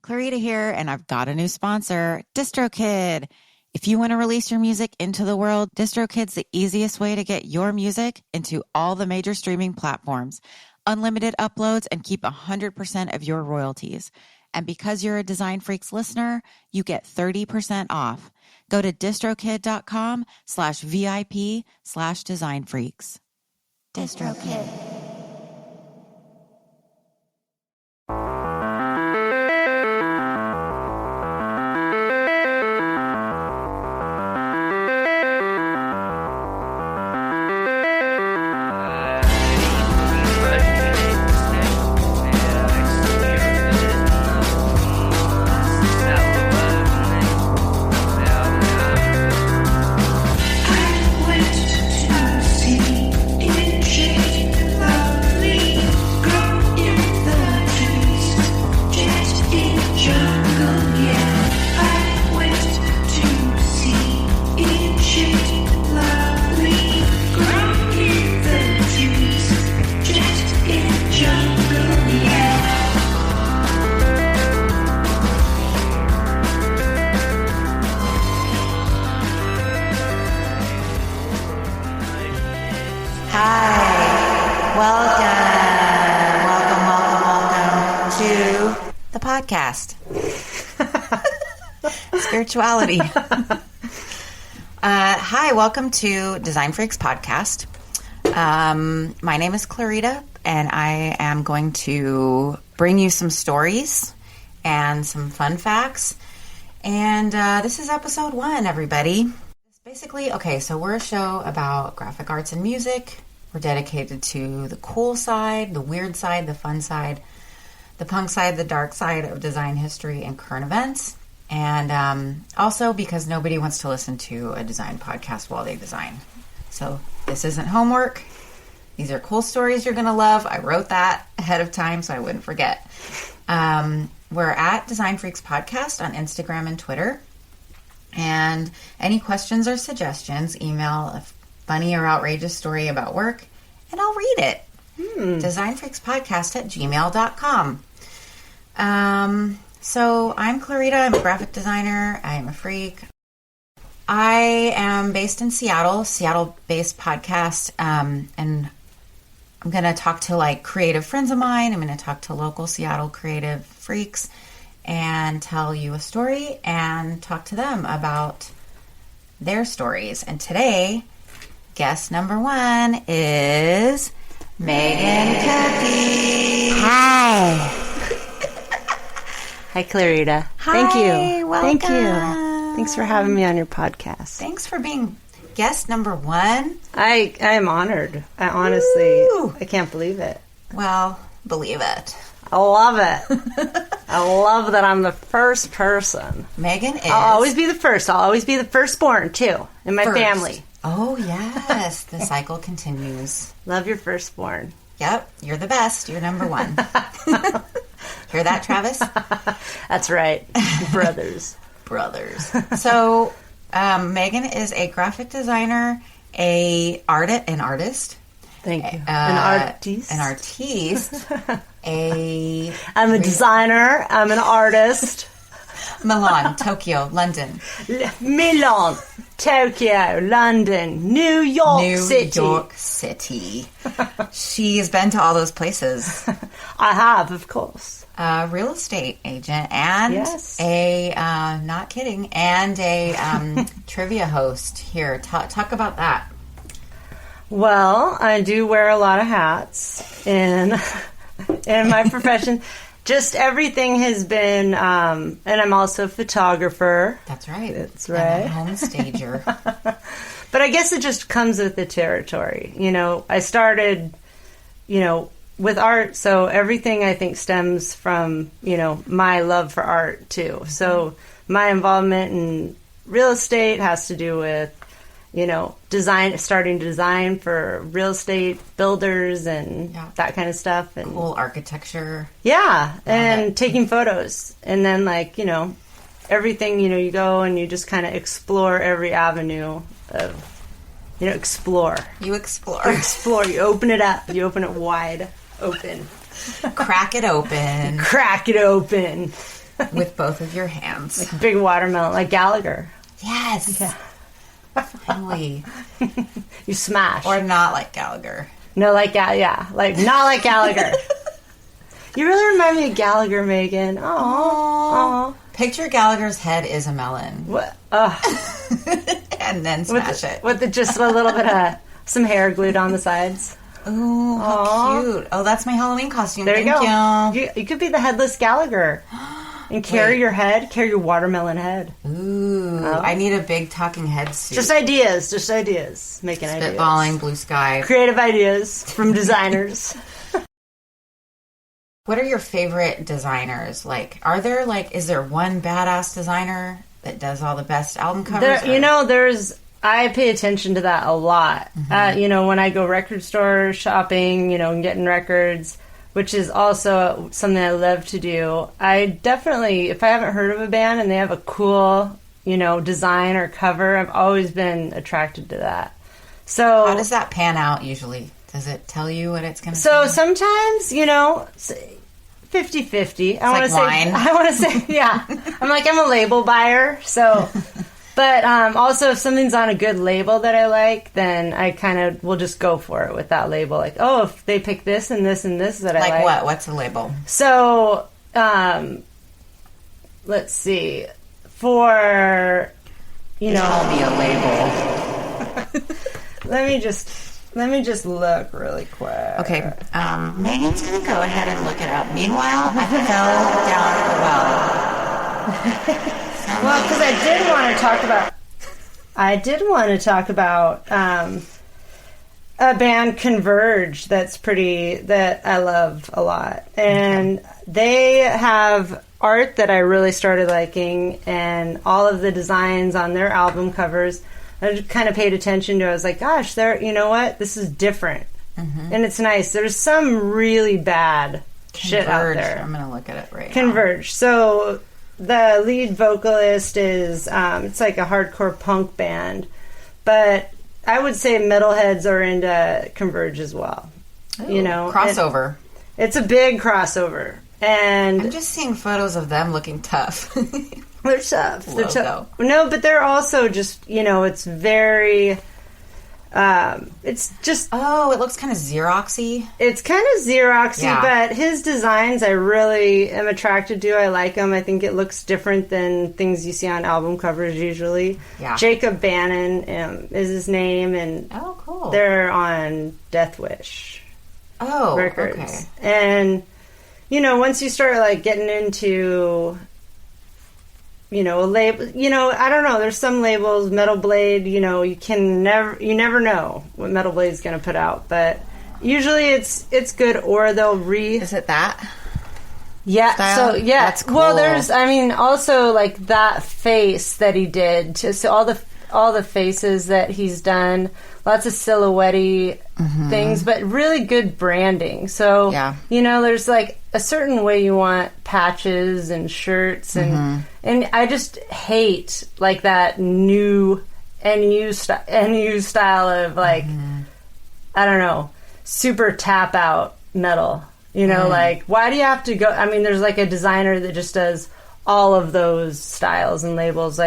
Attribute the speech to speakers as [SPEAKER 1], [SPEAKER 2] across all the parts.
[SPEAKER 1] Clarita here, and I've got a new sponsor, DistroKid. If you want to release your music into the world, DistroKid's the easiest way to get your music into all the major streaming platforms, unlimited uploads, and keep 100% of your royalties. And because you're a Design Freaks listener, you get 30% off. Go to distrokid.com/VIP/designfreaks. DistroKid. Podcast. Spirituality. Hi, welcome to Design Freaks Podcast. My name is Clarita, and I am going to bring you some stories and some fun facts. And this is episode 1, everybody. Basically, so we're a show about graphic arts and music. We're dedicated to the cool side, the weird side, the fun side, the punk side, the dark side of design history and current events. And also because nobody wants to listen to a design podcast while they design. So this isn't homework. These are cool stories you're going to love. I wrote that ahead of time so I wouldn't forget. We're at Design Freaks Podcast on Instagram and Twitter. And any questions or suggestions, email a funny or outrageous story about work, and I'll read it. designfreakspodcast@gmail.com. So I'm Clarita. I'm a graphic designer. I'm a freak. I am based in Seattle, Seattle-based podcast. And I'm going to talk to creative friends of mine. I'm going to talk to local Seattle creative freaks and tell you a story and talk to them about their stories. And today, guest number 1 is Megan Cookie.
[SPEAKER 2] Hi. Hi, Clarita.
[SPEAKER 1] Hi,
[SPEAKER 2] Thank you.
[SPEAKER 1] welcome.
[SPEAKER 2] Thank you. Thanks for having me on your podcast.
[SPEAKER 1] Thanks for being guest number 1.
[SPEAKER 2] I am honored. I honestly,
[SPEAKER 1] Woo!
[SPEAKER 2] I can't believe it.
[SPEAKER 1] Well, believe it.
[SPEAKER 2] I love it. I love that I'm the first person.
[SPEAKER 1] Megan is.
[SPEAKER 2] I'll always be the first. I'll always be the firstborn, too, in my family.
[SPEAKER 1] Oh, yes. The cycle continues.
[SPEAKER 2] Love your firstborn.
[SPEAKER 1] Yep. You're the best. You're number 1. Hear that, Travis?
[SPEAKER 2] That's right. Brothers.
[SPEAKER 1] So, Megan is a graphic designer, an artist.
[SPEAKER 2] Thank you. An artiste. I'm a designer. I'm an artist.
[SPEAKER 1] Milan, Tokyo, London.
[SPEAKER 2] Milan, Tokyo, London, New York
[SPEAKER 1] City. She's been to all those places.
[SPEAKER 2] I have, of course.
[SPEAKER 1] A real estate agent and not kidding, and a trivia host here. Talk about that.
[SPEAKER 2] Well, I do wear a lot of hats in my profession. Just everything has been, and I'm also a photographer.
[SPEAKER 1] That's right.
[SPEAKER 2] That's right.
[SPEAKER 1] And a home stager.
[SPEAKER 2] But I guess it just comes with the territory. I started, with art, so everything I think stems from, my love for art too. Mm-hmm. So my involvement in real estate has to do with, starting to design for real estate builders and that kind of stuff. And
[SPEAKER 1] cool architecture.
[SPEAKER 2] Yeah, and taking photos. And then, everything, you go and you just kind of explore every avenue of, explore.
[SPEAKER 1] You explore.
[SPEAKER 2] You explore. You open it up. You open it wide open.
[SPEAKER 1] Crack it open.
[SPEAKER 2] Crack it open.
[SPEAKER 1] with both of your hands.
[SPEAKER 2] Like a big watermelon, like Gallagher.
[SPEAKER 1] Yes.
[SPEAKER 2] Yeah.
[SPEAKER 1] Finally.
[SPEAKER 2] You smash.
[SPEAKER 1] Or not like Gallagher.
[SPEAKER 2] No, like, yeah. Like, not like Gallagher. You really remind me of Gallagher, Megan. Aww.
[SPEAKER 1] Picture Gallagher's head is a melon.
[SPEAKER 2] What?
[SPEAKER 1] And then smash it.
[SPEAKER 2] With just a little bit of some hair glued on the sides.
[SPEAKER 1] Ooh, how cute. Oh, that's my Halloween costume.
[SPEAKER 2] There you go.
[SPEAKER 1] Thank you.
[SPEAKER 2] You could be the headless Gallagher. And carry your watermelon head.
[SPEAKER 1] Ooh, I need a big talking head suit.
[SPEAKER 2] Just ideas. Making ideas.
[SPEAKER 1] Spitballing, blue sky.
[SPEAKER 2] Creative ideas from designers.
[SPEAKER 1] What are your favorite designers? Like, is there one badass designer that does all the best album covers?
[SPEAKER 2] I pay attention to that a lot.
[SPEAKER 1] Mm-hmm.
[SPEAKER 2] When I go record store shopping, and getting records, which is also something I love to do. I definitely, if I haven't heard of a band and they have a cool, design or cover, I've always been attracted to that. So
[SPEAKER 1] how does that pan out usually? Does it tell you what it's going to
[SPEAKER 2] So sometimes, 50-50. I want to say, yeah. I'm a label buyer, so... But also, if something's on a good label that I like, then I kind of will just go for it with that label. Like, if they pick this and this and this that I like.
[SPEAKER 1] Like what? What's a label?
[SPEAKER 2] So, let's see. For,
[SPEAKER 1] Tell me a label.
[SPEAKER 2] Let me just look really quick.
[SPEAKER 1] Okay. Megan's going to go ahead and look it up. Meanwhile, I fell down the well.
[SPEAKER 2] Well, because I did want to talk about a band, Converge, that I love a lot. And they have art that I really started liking, and all of the designs on their album covers I just kind of paid attention to. I was like, gosh, you know what? This is different. Mm-hmm. And it's nice. There's some really bad shit out there.
[SPEAKER 1] I'm going to look at it right now.
[SPEAKER 2] Converge. So... the lead vocalist is, it's like a hardcore punk band, but I would say metalheads are into Converge as well.
[SPEAKER 1] Ooh, crossover.
[SPEAKER 2] It's a big crossover. And
[SPEAKER 1] I'm just seeing photos of them looking tough.
[SPEAKER 2] They're tough. They're tough. No, but they're also just, it's very... it's just...
[SPEAKER 1] Oh, it looks kind of Xeroxy.
[SPEAKER 2] It's kind of Xeroxy, but his designs I really am attracted to. I like them. I think it looks different than things you see on album covers usually. Yeah. Jacob Bannon is his name, and
[SPEAKER 1] cool.
[SPEAKER 2] They're on Death Wish Records.
[SPEAKER 1] Okay.
[SPEAKER 2] And, once you start, getting into... a label, I don't know, there's some labels, Metal Blade, you never know what Metal Blade's going to put out, but usually it's good, or they'll
[SPEAKER 1] Is it that?
[SPEAKER 2] Yeah,
[SPEAKER 1] style?
[SPEAKER 2] So, yeah.
[SPEAKER 1] That's cool.
[SPEAKER 2] Well, there's, also, that face that he did, so all the faces that he's done, lots of silhouette-y things, but really good branding. So, there's a certain way you want patches and shirts, and I just hate that new NU style of I don't know, super tap out metal. Why do you have to go? There's a designer that just does all of those styles and labels.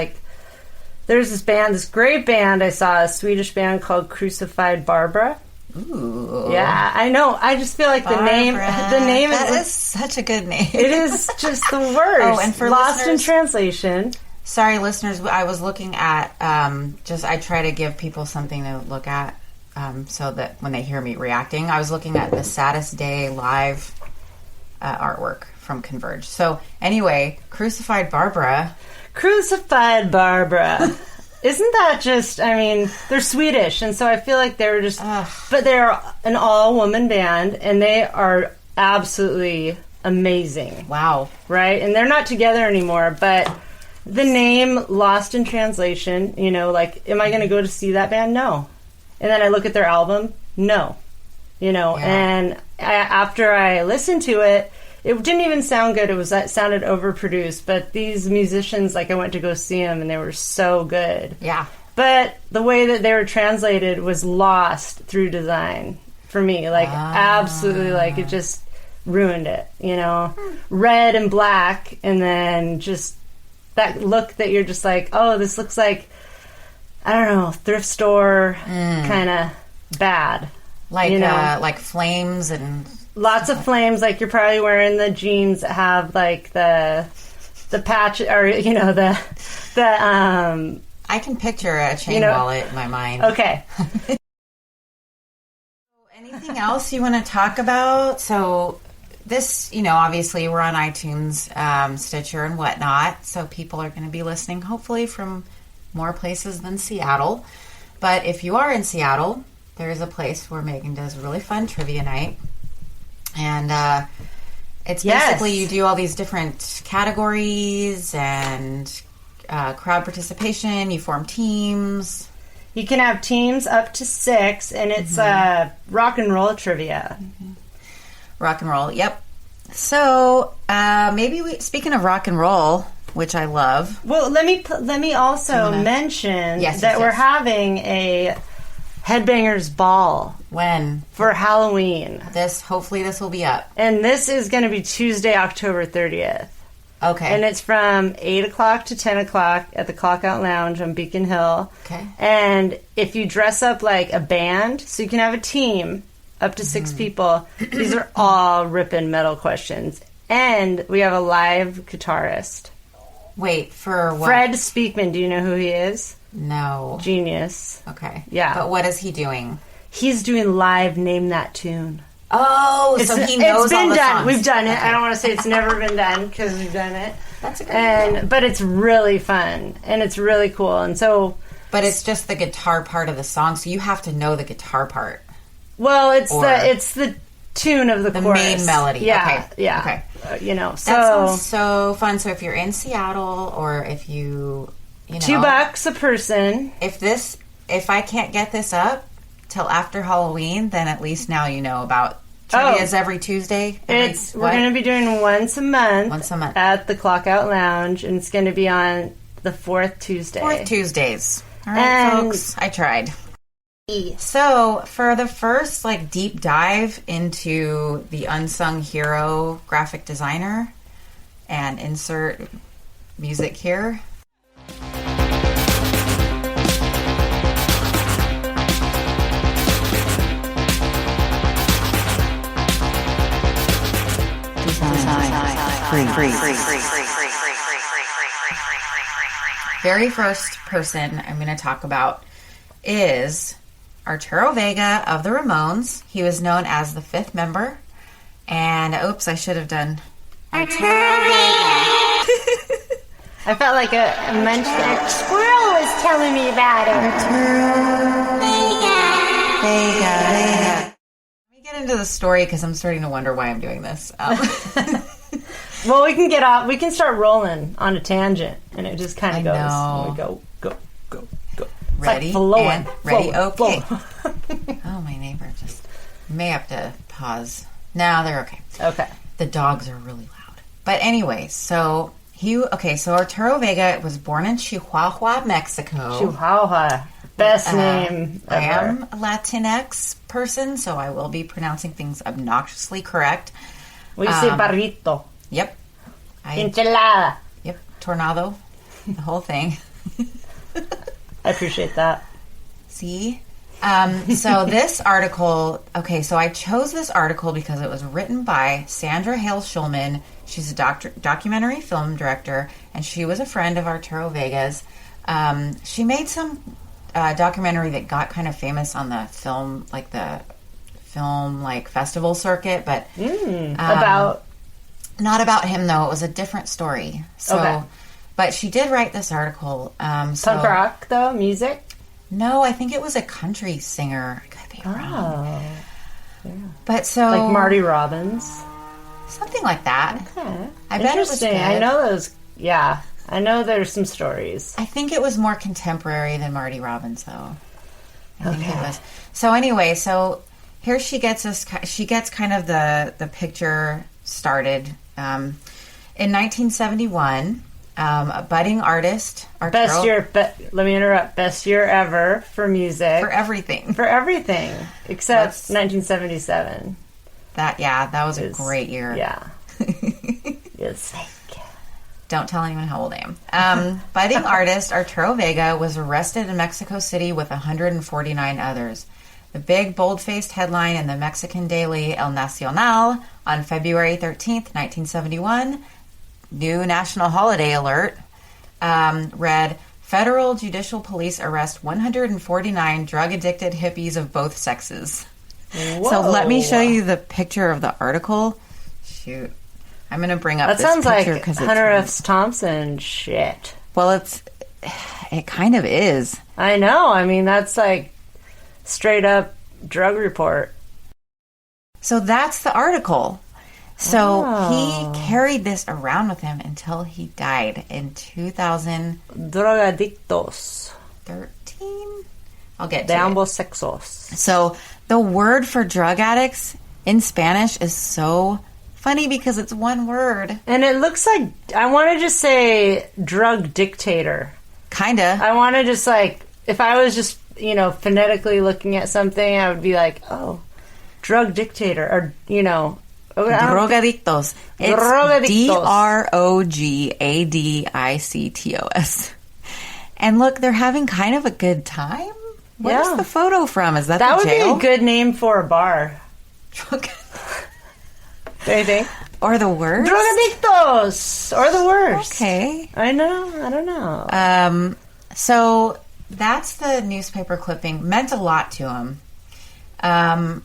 [SPEAKER 2] There's this great band I saw, a Swedish band called Crucified Barbara.
[SPEAKER 1] Ooh.
[SPEAKER 2] Yeah, I know. I just feel like the name
[SPEAKER 1] is such a good name.
[SPEAKER 2] It is just the worst.
[SPEAKER 1] Oh, and for
[SPEAKER 2] Lost in translation.
[SPEAKER 1] Sorry, listeners, I was looking at I try to give people something to look at so that when they hear me reacting, I was looking at the Saddest Day live artwork from Converge. So anyway, Crucified Barbara.
[SPEAKER 2] Isn't that just, they're Swedish, and so I feel like they were just, but they're an all-woman band, and they are absolutely amazing.
[SPEAKER 1] Wow.
[SPEAKER 2] Right? And they're not together anymore, but the name Lost in Translation, am I going to go to see that band? No. And then I look at their album? No. And after I listened to it, it didn't even sound good. It sounded overproduced. But these musicians, I went to go see them, and they were so good.
[SPEAKER 1] Yeah.
[SPEAKER 2] But the way that they were translated was lost through design for me. Absolutely, it just ruined it, you know? Red and black, and then just that look that you're just like, oh, this looks like, I don't know, thrift store kind of bad.
[SPEAKER 1] Like,
[SPEAKER 2] you know?
[SPEAKER 1] Like flames and...
[SPEAKER 2] Lots of flames, like you're probably wearing the jeans that have, like, the patch, or, you know, the
[SPEAKER 1] I can picture a chain wallet in my mind.
[SPEAKER 2] Okay.
[SPEAKER 1] Anything else you want to talk about? So this, you know, obviously we're on iTunes, Stitcher and whatnot, so people are going to be listening hopefully from more places than Seattle. But if you are in Seattle, there is a place where Megan does a really fun trivia night. And it's basically you do all these different categories and crowd participation. You form teams.
[SPEAKER 2] You can have teams up to 6, and it's rock and roll trivia.
[SPEAKER 1] Rock and roll, yep. So speaking of rock and roll, which I love.
[SPEAKER 2] Well, let me also mention that we're having a Headbangers Ball.
[SPEAKER 1] When?
[SPEAKER 2] For Halloween.
[SPEAKER 1] Hopefully this will be up.
[SPEAKER 2] And this is going to be Tuesday, October 30th.
[SPEAKER 1] Okay.
[SPEAKER 2] And it's from 8 o'clock to 10 o'clock at the Clockout Lounge on Beacon Hill.
[SPEAKER 1] Okay.
[SPEAKER 2] And if you dress up like a band, so you can have a team up to 6 people, these are all ripping metal questions. And we have a live guitarist.
[SPEAKER 1] Wait, for what?
[SPEAKER 2] Fred Speakman. Do you know who he is?
[SPEAKER 1] No.
[SPEAKER 2] Genius.
[SPEAKER 1] Okay.
[SPEAKER 2] Yeah.
[SPEAKER 1] But what is he doing?
[SPEAKER 2] He's doing live Name That Tune.
[SPEAKER 1] Oh, so he knows
[SPEAKER 2] it's been
[SPEAKER 1] all the
[SPEAKER 2] done.
[SPEAKER 1] songs.
[SPEAKER 2] We've done it.
[SPEAKER 1] Okay.
[SPEAKER 2] I don't want to say it's never been done because we've done it.
[SPEAKER 1] That's a good idea.
[SPEAKER 2] But it's really fun and it's really cool. And so,
[SPEAKER 1] but it's just the guitar part of the song, so you have to know the guitar part.
[SPEAKER 2] Well, it's the tune of the chorus.
[SPEAKER 1] Main melody.
[SPEAKER 2] Yeah,
[SPEAKER 1] okay.
[SPEAKER 2] yeah.
[SPEAKER 1] Okay.
[SPEAKER 2] You know, so
[SPEAKER 1] that sounds so fun. So if you're in Seattle, or if you know,
[SPEAKER 2] $2 a person.
[SPEAKER 1] If I can't get this up till after Halloween, then at least now you know about trivia's every Tuesday.
[SPEAKER 2] We're going to be doing once a month.
[SPEAKER 1] Once a month
[SPEAKER 2] at the Clockout Lounge, and it's going to be on the 4th Tuesday.
[SPEAKER 1] 4th Tuesdays. All right, folks. I tried. So for the first deep dive into the unsung hero graphic designer, and insert music here. Very first person I'm going to talk about is Arturo Vega of the Ramones. He was known as the 5th member. And, oops, I should have done Arturo Vega.
[SPEAKER 2] I felt like a mention.
[SPEAKER 3] Squirrel was telling me about it.
[SPEAKER 1] Arturo
[SPEAKER 3] Vega.
[SPEAKER 1] Let me get into the story because I'm starting to wonder why I'm doing this.
[SPEAKER 2] Well, we can start rolling on a tangent, and it just kind of goes.
[SPEAKER 1] Know.
[SPEAKER 2] We go.
[SPEAKER 1] Ready?
[SPEAKER 2] Flowing.
[SPEAKER 1] Ready? Okay.
[SPEAKER 2] Flowing.
[SPEAKER 1] Oh, my neighbor just may have to pause. No, they're okay.
[SPEAKER 2] Okay.
[SPEAKER 1] The dogs are really loud. But anyway, so Arturo Vega was born in Chihuahua, Mexico.
[SPEAKER 2] Chihuahua. Best name ever.
[SPEAKER 1] I am a Latinx person, so I will be pronouncing things obnoxiously correct.
[SPEAKER 2] We say barrito.
[SPEAKER 1] Yep.
[SPEAKER 2] Enchilada.
[SPEAKER 1] Yep. Tornado. The whole thing.
[SPEAKER 2] I appreciate that.
[SPEAKER 1] See? So this article, so I chose this article because it was written by Sandra Hale Schulman. She's a documentary film director, and she was a friend of Arturo Vega's. She made some documentary that got kind of famous on the film, festival circuit, but
[SPEAKER 2] about...
[SPEAKER 1] Not about him, though. It was a different story. So,
[SPEAKER 2] okay.
[SPEAKER 1] But she did write this article.
[SPEAKER 2] Punk rock, though? Music?
[SPEAKER 1] No, I think it was a country singer. I could be wrong.
[SPEAKER 2] Yeah.
[SPEAKER 1] But so...
[SPEAKER 2] Like Marty Robbins?
[SPEAKER 1] Something like that.
[SPEAKER 2] Okay.
[SPEAKER 1] I bet it was good.
[SPEAKER 2] I know those... Yeah. I know there's some stories.
[SPEAKER 1] I think it was more contemporary than Marty Robbins, though. I think it
[SPEAKER 2] Okay.
[SPEAKER 1] was. So anyway, here she gets us... She gets kind of the picture started. In 1971... a budding artist. Arturo,
[SPEAKER 2] let me interrupt. Best year ever for music.
[SPEAKER 1] for everything.
[SPEAKER 2] For everytht. Except 1977.
[SPEAKER 1] That was a great year.
[SPEAKER 2] Yeah. It's fake.
[SPEAKER 1] Don't tell anyone how old I am. Budding artist Arturo Vega was arrested in Mexico City with 149 others. The big, bold-faced headline in the Mexican daily El Nacional on February 13th, 1971, new national holiday alert, read, Federal Judicial Police arrest 149 drug-addicted hippies of both sexes.
[SPEAKER 2] Whoa.
[SPEAKER 1] So let me show you the picture of the article. Shoot. I'm going to bring up
[SPEAKER 2] That
[SPEAKER 1] this
[SPEAKER 2] sounds
[SPEAKER 1] picture
[SPEAKER 2] like
[SPEAKER 1] because
[SPEAKER 2] Hunter S. Thompson shit.
[SPEAKER 1] Well, it kind of is.
[SPEAKER 2] I know. I mean, that's like straight up drug report.
[SPEAKER 1] So that's the article. So
[SPEAKER 2] Oh.
[SPEAKER 1] he carried this around with him until he died in 2013.
[SPEAKER 2] Drogadictos.
[SPEAKER 1] I'll get
[SPEAKER 2] De
[SPEAKER 1] to it.
[SPEAKER 2] ambos sexos.
[SPEAKER 1] So the word for drug addicts in Spanish is so funny because it's one word.
[SPEAKER 2] And it looks like, I want to just say drug dictator.
[SPEAKER 1] Kinda.
[SPEAKER 2] I want to just like, if I was just, phonetically looking at something, I would be like, oh, drug dictator, or,
[SPEAKER 1] Drogadictos. It's
[SPEAKER 2] Drogadictos.
[SPEAKER 1] Drogadictos. And look, they're having kind of a good time. Where's
[SPEAKER 2] Yeah.
[SPEAKER 1] the photo from? Is that
[SPEAKER 2] That
[SPEAKER 1] the
[SPEAKER 2] would
[SPEAKER 1] jail?
[SPEAKER 2] be a good name for a bar. Do you think?
[SPEAKER 1] Or the word?
[SPEAKER 2] Drogadictos! Or the worst.
[SPEAKER 1] Okay.
[SPEAKER 2] I don't know.
[SPEAKER 1] So that's the newspaper clipping. Meant a lot to him. And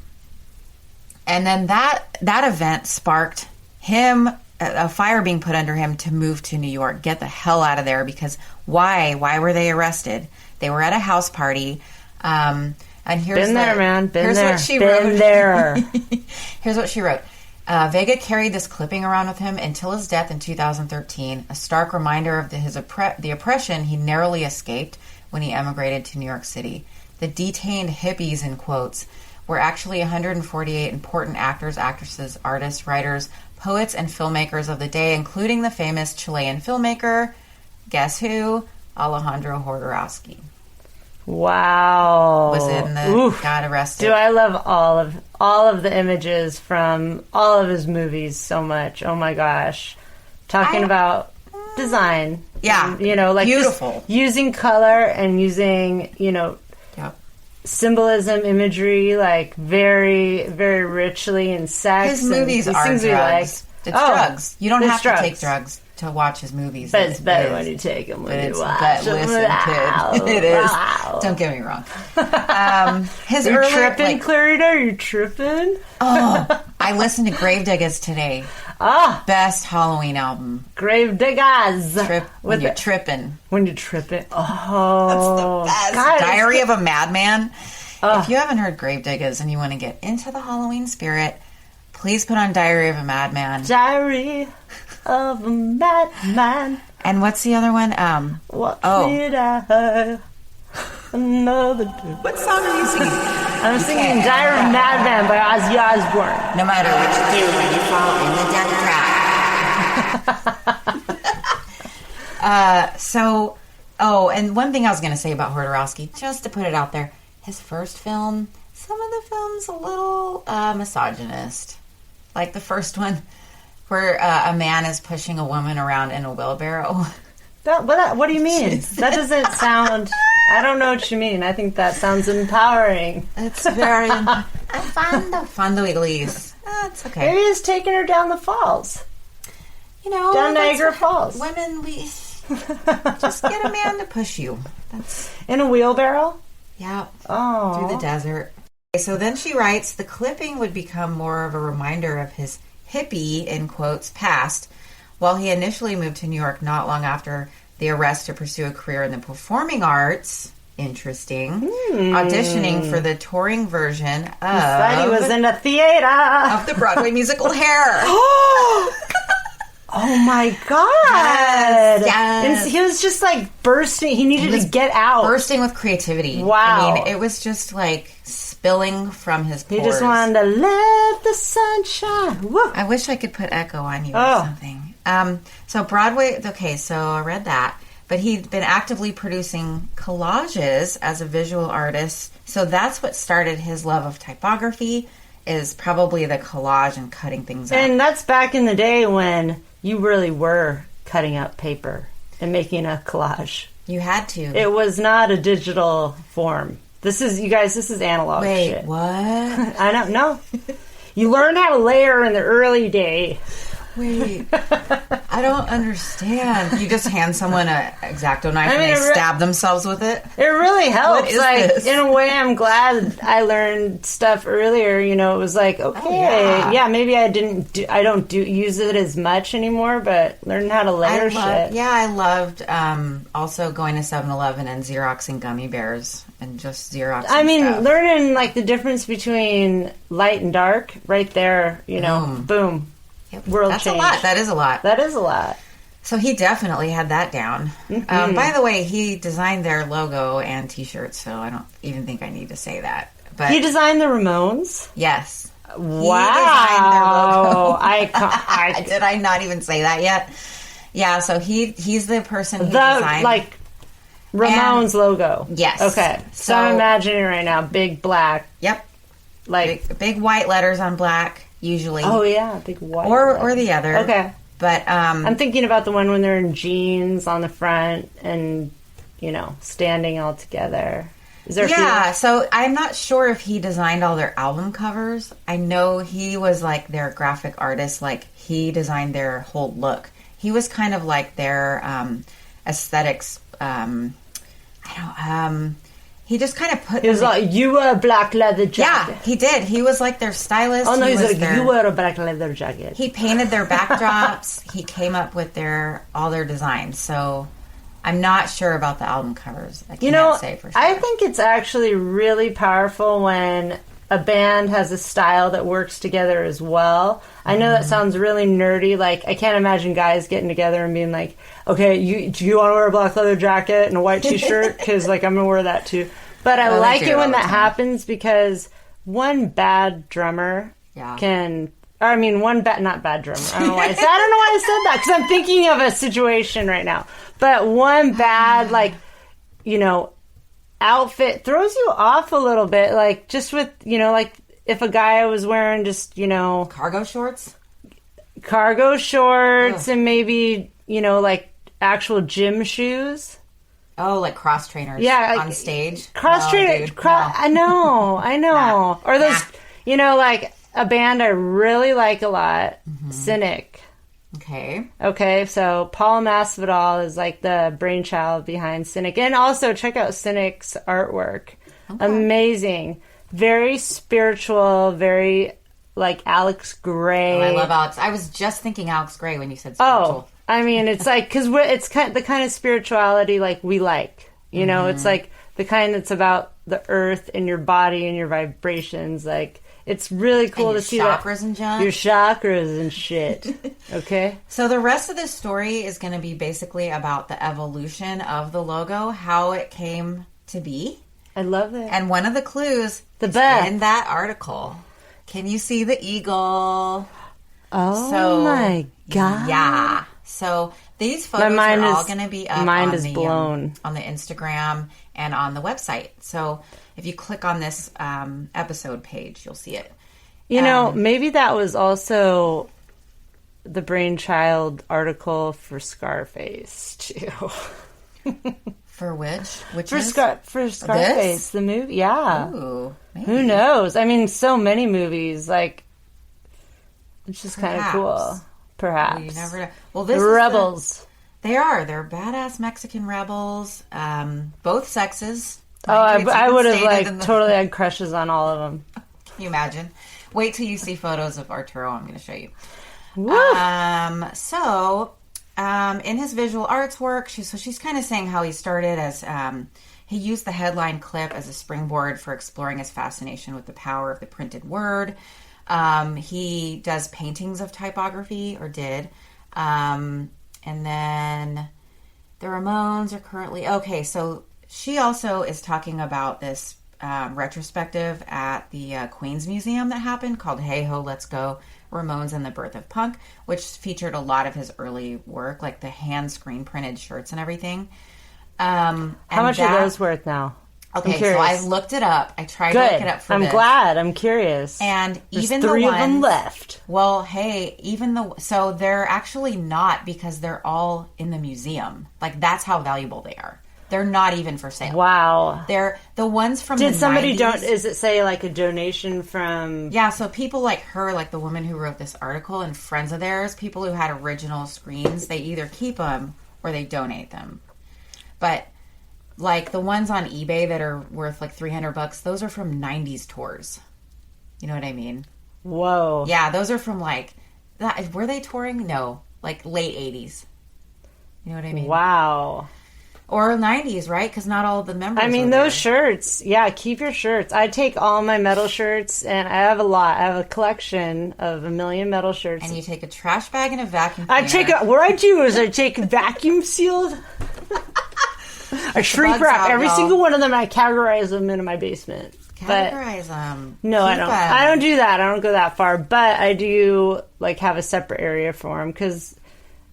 [SPEAKER 1] then that event sparked him, a fire being put under him to move to New York, get the hell out of there, because why were they arrested? They were at a house party. And here's
[SPEAKER 2] Been there, man. Been
[SPEAKER 1] here's
[SPEAKER 2] there.
[SPEAKER 1] what she
[SPEAKER 2] Been
[SPEAKER 1] wrote.
[SPEAKER 2] there.
[SPEAKER 1] Here's what she wrote. Vega carried this clipping around with him until his death in 2013, a stark reminder of the oppression he narrowly escaped when he emigrated to New York City. The detained hippies, in quotes, were actually 148 important actors, actresses, artists, writers, poets, and filmmakers of the day, including the famous Chilean filmmaker, guess who? Alejandro Jodorowsky.
[SPEAKER 2] Wow.
[SPEAKER 1] Was in the
[SPEAKER 2] Oof.
[SPEAKER 1] got arrested.
[SPEAKER 2] Do I love all of the images from all of his movies so much. Oh my gosh. Talking about design.
[SPEAKER 1] Yeah.
[SPEAKER 2] And, like
[SPEAKER 1] beautiful.
[SPEAKER 2] just using color and using,
[SPEAKER 1] Yep.
[SPEAKER 2] symbolism, imagery, like very, very richly in sex.
[SPEAKER 1] His movies
[SPEAKER 2] and
[SPEAKER 1] are
[SPEAKER 2] things
[SPEAKER 1] drugs.
[SPEAKER 2] we like.
[SPEAKER 1] It's drugs. You don't
[SPEAKER 2] it's
[SPEAKER 1] have
[SPEAKER 2] drugs.
[SPEAKER 1] to take drugs to watch his movies.
[SPEAKER 2] But it's better
[SPEAKER 1] It
[SPEAKER 2] when
[SPEAKER 1] is.
[SPEAKER 2] you take them
[SPEAKER 1] But
[SPEAKER 2] when
[SPEAKER 1] it's
[SPEAKER 2] you watch
[SPEAKER 1] but
[SPEAKER 2] them.
[SPEAKER 1] listen, kid, it is. Don't get me wrong. His
[SPEAKER 2] You
[SPEAKER 1] early,
[SPEAKER 2] tripping, Clarita? You tripping?
[SPEAKER 1] I listened to Gravediggers today. Best Halloween album.
[SPEAKER 2] Grave diggers.
[SPEAKER 1] Trip when you're tripping.
[SPEAKER 2] When you're tripping. Oh.
[SPEAKER 1] That's the best.
[SPEAKER 2] God,
[SPEAKER 1] Diary of a Madman. If you haven't heard Gravediggers and you want to get into the Halloween spirit, please put on Diary of a Madman.
[SPEAKER 2] Diary of a Madman.
[SPEAKER 1] And what's the other one?
[SPEAKER 2] What did I another day?
[SPEAKER 1] What song are you singing?
[SPEAKER 2] I'm singing Diary of a Madman by Ozzy Osbourne.
[SPEAKER 1] No matter what you do when you fall in the death trap. And one thing I was going to say about Jodorowsky, just to put it out there, his first film, some of the films a little misogynist. Like the first one where a man is pushing a woman around in a wheelbarrow.
[SPEAKER 2] What do you mean? That doesn't sound... I don't know what you mean. I think that sounds empowering.
[SPEAKER 1] It's very... Fondo Iglesias. It's okay.
[SPEAKER 2] Maybe he's taking her down the falls. Down Niagara Falls.
[SPEAKER 1] Women, we just get a man to push you. That's
[SPEAKER 2] In a wheelbarrow?
[SPEAKER 1] yeah.
[SPEAKER 2] Oh.
[SPEAKER 1] Through the desert. So then she writes, the clipping would become more of a reminder of his hippie, in quotes, past, while he initially moved to New York not long after the arrest to pursue a career in the performing arts. Interesting. Auditioning for the touring version
[SPEAKER 2] But he was
[SPEAKER 1] of
[SPEAKER 2] in a theater.
[SPEAKER 1] the Broadway musical Hair.
[SPEAKER 2] Oh my god!
[SPEAKER 1] Yes.
[SPEAKER 2] And he was just like bursting. He needed to get out.
[SPEAKER 1] Bursting with creativity.
[SPEAKER 2] Wow.
[SPEAKER 1] I mean, it was just like spilling from his pores.
[SPEAKER 2] He just wanted to let the sun shine. Woo.
[SPEAKER 1] I wish I could put echo on you or
[SPEAKER 2] Oh.
[SPEAKER 1] something. So Broadway, okay, so I read that. But he'd been actively producing collages as a visual artist. So that's what started his love of typography is probably the collage and cutting things up.
[SPEAKER 2] And that's back in the day when you really were cutting up paper and making a collage.
[SPEAKER 1] You had to.
[SPEAKER 2] It was not a digital form. This is, you guys, this is analog shit.
[SPEAKER 1] Wait, what?
[SPEAKER 2] I don't know. You learned how to layer in the early day.
[SPEAKER 1] Wait, I don't understand. You just hand someone an X-Acto knife and they stab themselves with it?
[SPEAKER 2] It really helps.
[SPEAKER 1] What is this?
[SPEAKER 2] In a way, I'm glad I learned stuff earlier. You know, it was like, okay, yeah, maybe I don't use it as much anymore, but learning how to layer shit.
[SPEAKER 1] Yeah, I loved also going to 7-Eleven and Xeroxing gummy bears and just Xeroxing stuff.
[SPEAKER 2] Learning like the difference between light and dark right there, you know, boom. World
[SPEAKER 1] That's
[SPEAKER 2] change.
[SPEAKER 1] a lot. That is a lot.
[SPEAKER 2] That is a lot.
[SPEAKER 1] So he definitely had that down.
[SPEAKER 2] Mm-hmm.
[SPEAKER 1] By the way, he designed their logo and T-shirts, so I don't even think I need to say that. But
[SPEAKER 2] He designed the Ramones?
[SPEAKER 1] Yes.
[SPEAKER 2] Wow.
[SPEAKER 1] He designed their logo. Did I not even say that yet? Yeah, so he's the person who designed...
[SPEAKER 2] like, Ramones logo.
[SPEAKER 1] Yes.
[SPEAKER 2] Okay. So I'm imagining right now, big black.
[SPEAKER 1] Yep.
[SPEAKER 2] Like...
[SPEAKER 1] Big white letters on black. Usually.
[SPEAKER 2] Oh, yeah, big white.
[SPEAKER 1] Or the other.
[SPEAKER 2] Okay.
[SPEAKER 1] But,
[SPEAKER 2] I'm thinking about the one when they're in jeans on the front and, you know, standing all together. Is there
[SPEAKER 1] so I'm not sure if he designed all their album covers. I know he was, like, their graphic artist. Like, he designed their whole look. He was kind of like their aesthetics, he just kind of put...
[SPEAKER 2] He was like, you wear a black leather jacket.
[SPEAKER 1] Yeah, he did. He was like their stylist.
[SPEAKER 2] Oh, no, he's like, you wear a black leather jacket.
[SPEAKER 1] He painted their backdrops. He came up with all their designs. So I'm not sure about the album covers. I can't say for sure.
[SPEAKER 2] I think it's actually really powerful when a band has a style that works together as well. I know that sounds really nerdy. Like, I can't imagine guys getting together and being like, okay, do you want to wear a black leather jacket and a white t-shirt? Because, like, I'm going to wear that too. But I like it when that happens because one bad drummer can... Or, I mean, not bad drummer. I don't know why I said that because I'm thinking of a situation right now. But one bad, like, you know, outfit throws you off a little bit. Like, just with, you know, like, if a guy was wearing just, you know...
[SPEAKER 1] Cargo shorts
[SPEAKER 2] and maybe, you know, like, actual gym shoes.
[SPEAKER 1] Oh, like cross trainers on stage?
[SPEAKER 2] Cross trainers. I know. Nah. Or those, you know, like, a band I really like a lot, Cynic. Okay, so Paul Masvidal is like the brainchild behind Cynic. And also check out Cynic's artwork. Okay. Amazing. Very spiritual, very like Alex Grey.
[SPEAKER 1] Oh, I love Alex. I was just thinking Alex Grey when you said spiritual.
[SPEAKER 2] Oh, I mean, it's like, because it's the kind of spirituality like we like. You know, it's like the kind that's about the earth and your body and your vibrations. Like, it's really cool to see that.
[SPEAKER 1] Chakras and junk.
[SPEAKER 2] Your chakras and shit. Okay?
[SPEAKER 1] So the rest of this story is going to be basically about the evolution of the logo, how it came to be.
[SPEAKER 2] I love it.
[SPEAKER 1] And one of the clues in that article. Can you see the eagle?
[SPEAKER 2] Oh, my God.
[SPEAKER 1] Yeah. So these photos are all going to be up on the Instagram and on the website. So if you click on this episode page, you'll see it.
[SPEAKER 2] You know, maybe that was also the brainchild article for Scarface, too.
[SPEAKER 1] For which?
[SPEAKER 2] For Scarface, the movie. Yeah.
[SPEAKER 1] Ooh, maybe.
[SPEAKER 2] Who knows? I mean, so many movies. Like, it's just kind of cool. Perhaps.
[SPEAKER 1] Well, you never know. Well, this
[SPEAKER 2] the rebels.
[SPEAKER 1] They are. They're badass Mexican rebels. Both sexes.
[SPEAKER 2] Oh, I would have like totally had crushes on all of them.
[SPEAKER 1] Can you imagine? Wait till you see photos of Arturo. I'm going to show you. In his visual arts work, she's kind of saying how he started as he used the headline clip as a springboard for exploring his fascination with the power of the printed word. He does paintings of typography, or did. And then the Ramones are currently... Okay, so she also is talking about this retrospective at the Queens Museum that happened called Hey Ho, Let's Go, Ramones and the Birth of Punk, which featured a lot of his early work, like the hand screen printed shirts and everything.
[SPEAKER 2] How much are those worth now?
[SPEAKER 1] Okay, so I looked it up. I tried to look it up for
[SPEAKER 2] I'm
[SPEAKER 1] this.
[SPEAKER 2] glad. I'm curious.
[SPEAKER 1] And
[SPEAKER 2] There's
[SPEAKER 1] even
[SPEAKER 2] three
[SPEAKER 1] the ones,
[SPEAKER 2] of them left.
[SPEAKER 1] Well, hey, so they're actually not, because they're all in the museum. Like, that's how valuable they are. They're not even for sale.
[SPEAKER 2] Wow.
[SPEAKER 1] They're the ones from
[SPEAKER 2] Did
[SPEAKER 1] the
[SPEAKER 2] somebody
[SPEAKER 1] 90s.
[SPEAKER 2] Is it say like a donation from?
[SPEAKER 1] Yeah, so people like her, like the woman who wrote this article, and friends of theirs, people who had original screens, they either keep them or they donate them. But like the ones on eBay that are worth like $300, those are from 90s tours. You know what I mean?
[SPEAKER 2] Whoa.
[SPEAKER 1] Yeah, those are from like that. Were they touring? No, like late 80s. You know what I mean?
[SPEAKER 2] Wow.
[SPEAKER 1] Or 90s, right? Because not all of the members.
[SPEAKER 2] I mean,
[SPEAKER 1] were
[SPEAKER 2] those shirts. Yeah, keep your shirts. I take all my metal shirts, and I have a lot. I have a collection of 1,000,000 metal shirts.
[SPEAKER 1] And you take a trash bag and a vacuum
[SPEAKER 2] What I do is I take vacuum sealed. I shrink wrap
[SPEAKER 1] out,
[SPEAKER 2] every
[SPEAKER 1] y'all.
[SPEAKER 2] single one of them. And I categorize them into my basement.
[SPEAKER 1] Categorize them.
[SPEAKER 2] No, I don't. I don't do that. I don't go that far. But I do like have a separate area for them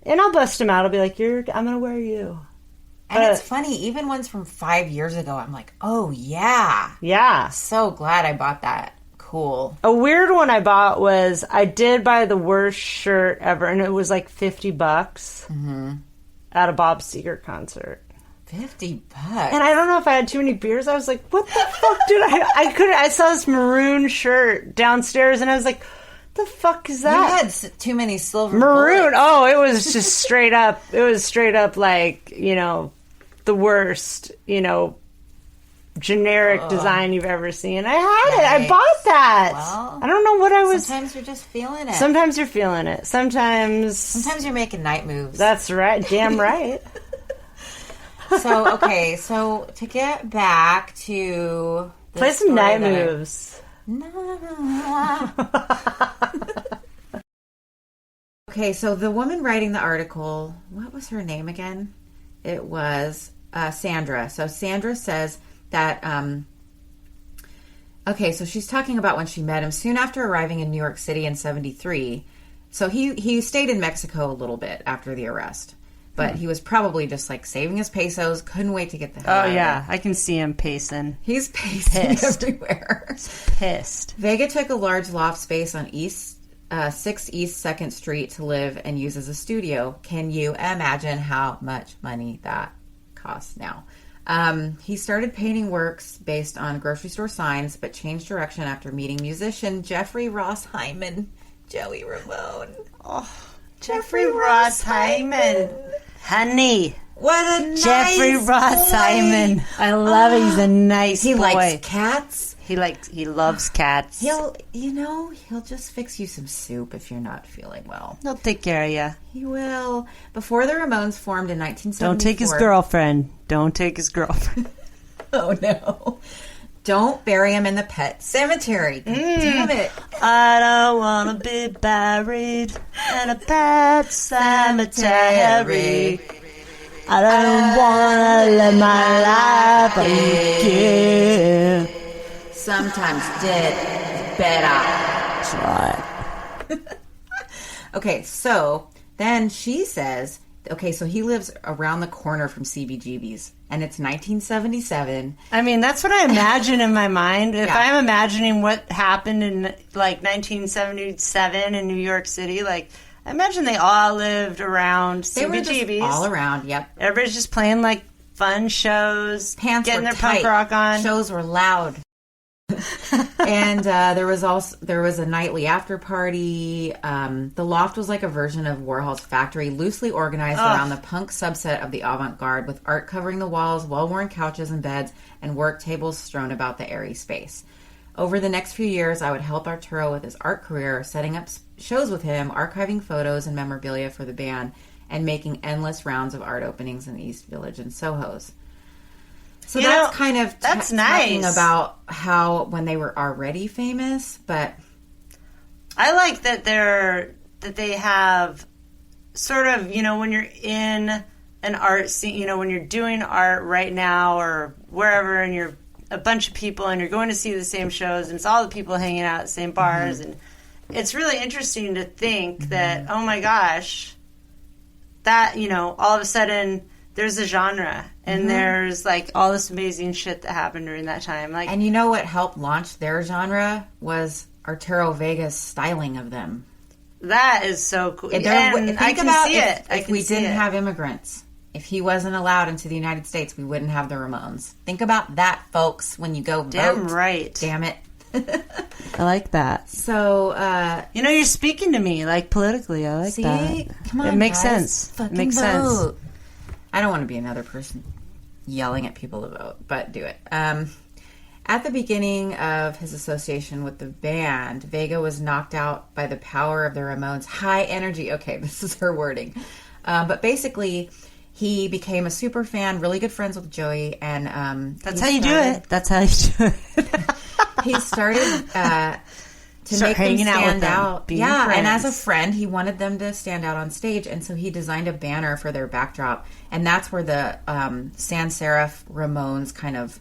[SPEAKER 2] and I'll bust them out. I'll be like, I'm gonna wear you.
[SPEAKER 1] And it's funny, even ones from 5 years ago, I'm like, oh yeah.
[SPEAKER 2] Yeah.
[SPEAKER 1] So glad I bought that. Cool.
[SPEAKER 2] A weird one I bought was I did buy the worst shirt ever, and it was like $50 at a Bob Seger concert.
[SPEAKER 1] $50.
[SPEAKER 2] And I don't know if I had too many beers. I was like, what the fuck did I saw this maroon shirt downstairs, and I was like, the fuck is that?
[SPEAKER 1] You had too many silver
[SPEAKER 2] Maroon.
[SPEAKER 1] bullets.
[SPEAKER 2] Oh, it was just straight up. It was straight up like, the worst, generic design you've ever seen. I had it. I bought that.
[SPEAKER 1] Well,
[SPEAKER 2] I don't know what I was.
[SPEAKER 1] Sometimes you're just feeling it.
[SPEAKER 2] Sometimes you're feeling it. Sometimes
[SPEAKER 1] you're making night moves.
[SPEAKER 2] That's right. Damn right.
[SPEAKER 1] So, okay. So, to get back to...
[SPEAKER 2] Play some night moves.
[SPEAKER 1] Okay, so the woman writing the article, what was her name again? It was Sandra. So Sandra says that, okay, so she's talking about when she met him soon after arriving in New York City in 73. So he stayed in Mexico a little bit after the arrest. But he was probably just like saving his pesos, couldn't wait to get the hell out of there.
[SPEAKER 2] I can see him pacing.
[SPEAKER 1] He's pacing everywhere.
[SPEAKER 2] Pissed.
[SPEAKER 1] Vega took a large loft space on 6 East 2nd Street to live and use as a studio. Can you imagine how much money that costs now? He started painting works based on grocery store signs, but changed direction after meeting musician Jeffrey Ross Hyman, Joey Ramone.
[SPEAKER 2] Oh, Jeffrey Ross Hyman. Honey.
[SPEAKER 1] What a nice
[SPEAKER 2] Jeffrey Ross
[SPEAKER 1] boy.
[SPEAKER 2] Hyman. I love him. He's a nice
[SPEAKER 1] He
[SPEAKER 2] boy.
[SPEAKER 1] likes cats.
[SPEAKER 2] He loves cats.
[SPEAKER 1] He'll just fix you some soup if you're not feeling well.
[SPEAKER 2] He'll take care of you.
[SPEAKER 1] He will. Before the Ramones formed in 1974.
[SPEAKER 2] Don't take his girlfriend. Don't take his girlfriend.
[SPEAKER 1] Oh, no. Don't bury him in the pet cemetery. Damn it.
[SPEAKER 2] I don't want to be buried in a pet cemetery. I don't want to live my life again.
[SPEAKER 1] Sometimes dead is better.
[SPEAKER 2] That's right.
[SPEAKER 1] Okay, so then she says, okay, so he lives around the corner from CBGB's, and it's 1977.
[SPEAKER 2] I mean, that's what I imagine in my mind. If
[SPEAKER 1] Yeah.
[SPEAKER 2] I'm imagining what happened in like 1977 in New York City, like I imagine they all lived around
[SPEAKER 1] They were just
[SPEAKER 2] CBGB's.
[SPEAKER 1] all around, yep.
[SPEAKER 2] Everybody's just playing like fun shows,
[SPEAKER 1] Pants
[SPEAKER 2] getting
[SPEAKER 1] were
[SPEAKER 2] their
[SPEAKER 1] tight.
[SPEAKER 2] punk rock on.
[SPEAKER 1] Shows were loud. And there was a nightly after party. The loft was like a version of Warhol's factory, loosely organized around the punk subset of the avant-garde, with art covering the walls, well-worn couches and beds, and work tables strewn about the airy space. Over the next few years, I would help Arturo with his art career, setting up shows with him, archiving photos and memorabilia for the band, and making endless rounds of art openings in the East Village and Sohos. So that's kind of
[SPEAKER 2] that's
[SPEAKER 1] talking
[SPEAKER 2] nice
[SPEAKER 1] about how when they were already famous, but
[SPEAKER 2] I like that they have sort of, when you're in an art scene, when you're doing art right now or wherever, and you're a bunch of people and you're going to see the same shows, and it's all the people hanging out at the same bars, and it's really interesting to think that, oh my gosh, that, all of a sudden there's a genre, and there's like all this amazing shit that happened during that time. Like,
[SPEAKER 1] And you know what helped launch their genre was Arturo Vega's styling of them.
[SPEAKER 2] that is so cool.
[SPEAKER 1] Think
[SPEAKER 2] And I can
[SPEAKER 1] about
[SPEAKER 2] see it.
[SPEAKER 1] if we didn't have immigrants. If he wasn't allowed into the United States, we wouldn't have the Ramones. Think about that, folks, when you go
[SPEAKER 2] Damn
[SPEAKER 1] vote.
[SPEAKER 2] right.
[SPEAKER 1] Damn it.
[SPEAKER 2] I like that.
[SPEAKER 1] So,
[SPEAKER 2] You're speaking to me, like, politically. I like
[SPEAKER 1] see?
[SPEAKER 2] that.
[SPEAKER 1] Come on,
[SPEAKER 2] It makes
[SPEAKER 1] guys.
[SPEAKER 2] sense.
[SPEAKER 1] Fucking
[SPEAKER 2] It makes sense.
[SPEAKER 1] vote. I don't want to be another person yelling at people to vote, but do it. At the beginning of his association with the band, Vega was knocked out by the power of the Ramones' high energy. Okay, this is her wording. But basically, he became a super fan, really good friends with Joey, and
[SPEAKER 2] That's how you do it. That's how you do it.
[SPEAKER 1] he started to
[SPEAKER 2] Start
[SPEAKER 1] make them
[SPEAKER 2] hanging out with
[SPEAKER 1] stand
[SPEAKER 2] them,
[SPEAKER 1] out.
[SPEAKER 2] being
[SPEAKER 1] Yeah, and as a
[SPEAKER 2] friends.
[SPEAKER 1] friend, he wanted them to stand out on stage, and so he designed a banner for their backdrop, and that's where the sans serif Ramones kind of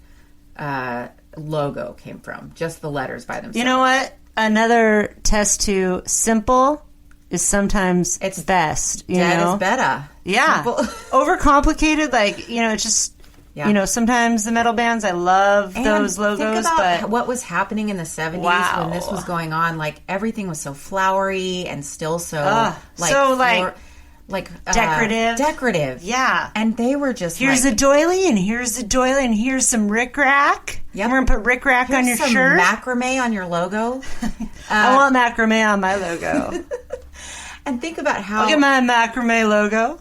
[SPEAKER 1] logo came from. Just the letters by themselves.
[SPEAKER 2] You know what? Another test to simple is sometimes
[SPEAKER 1] It's
[SPEAKER 2] best. You
[SPEAKER 1] Dead
[SPEAKER 2] know?
[SPEAKER 1] is better.
[SPEAKER 2] Yeah.
[SPEAKER 1] Simple.
[SPEAKER 2] Overcomplicated, like, it's just,
[SPEAKER 1] Yeah.
[SPEAKER 2] sometimes the metal bands, I love
[SPEAKER 1] And
[SPEAKER 2] those logos,
[SPEAKER 1] think about
[SPEAKER 2] but
[SPEAKER 1] what was happening in the 70s
[SPEAKER 2] Wow.
[SPEAKER 1] when this was going on. Like, everything was so flowery and still so
[SPEAKER 2] decorative.
[SPEAKER 1] Decorative.
[SPEAKER 2] yeah.
[SPEAKER 1] And they were just
[SPEAKER 2] Here's
[SPEAKER 1] like,
[SPEAKER 2] a doily, and here's a doily, and here's some rickrack.
[SPEAKER 1] Yep.
[SPEAKER 2] We're going to put rickrack on your
[SPEAKER 1] some
[SPEAKER 2] shirt.
[SPEAKER 1] macrame on your logo.
[SPEAKER 2] I want macrame on my logo.
[SPEAKER 1] And think about how...
[SPEAKER 2] Look at my macrame logo.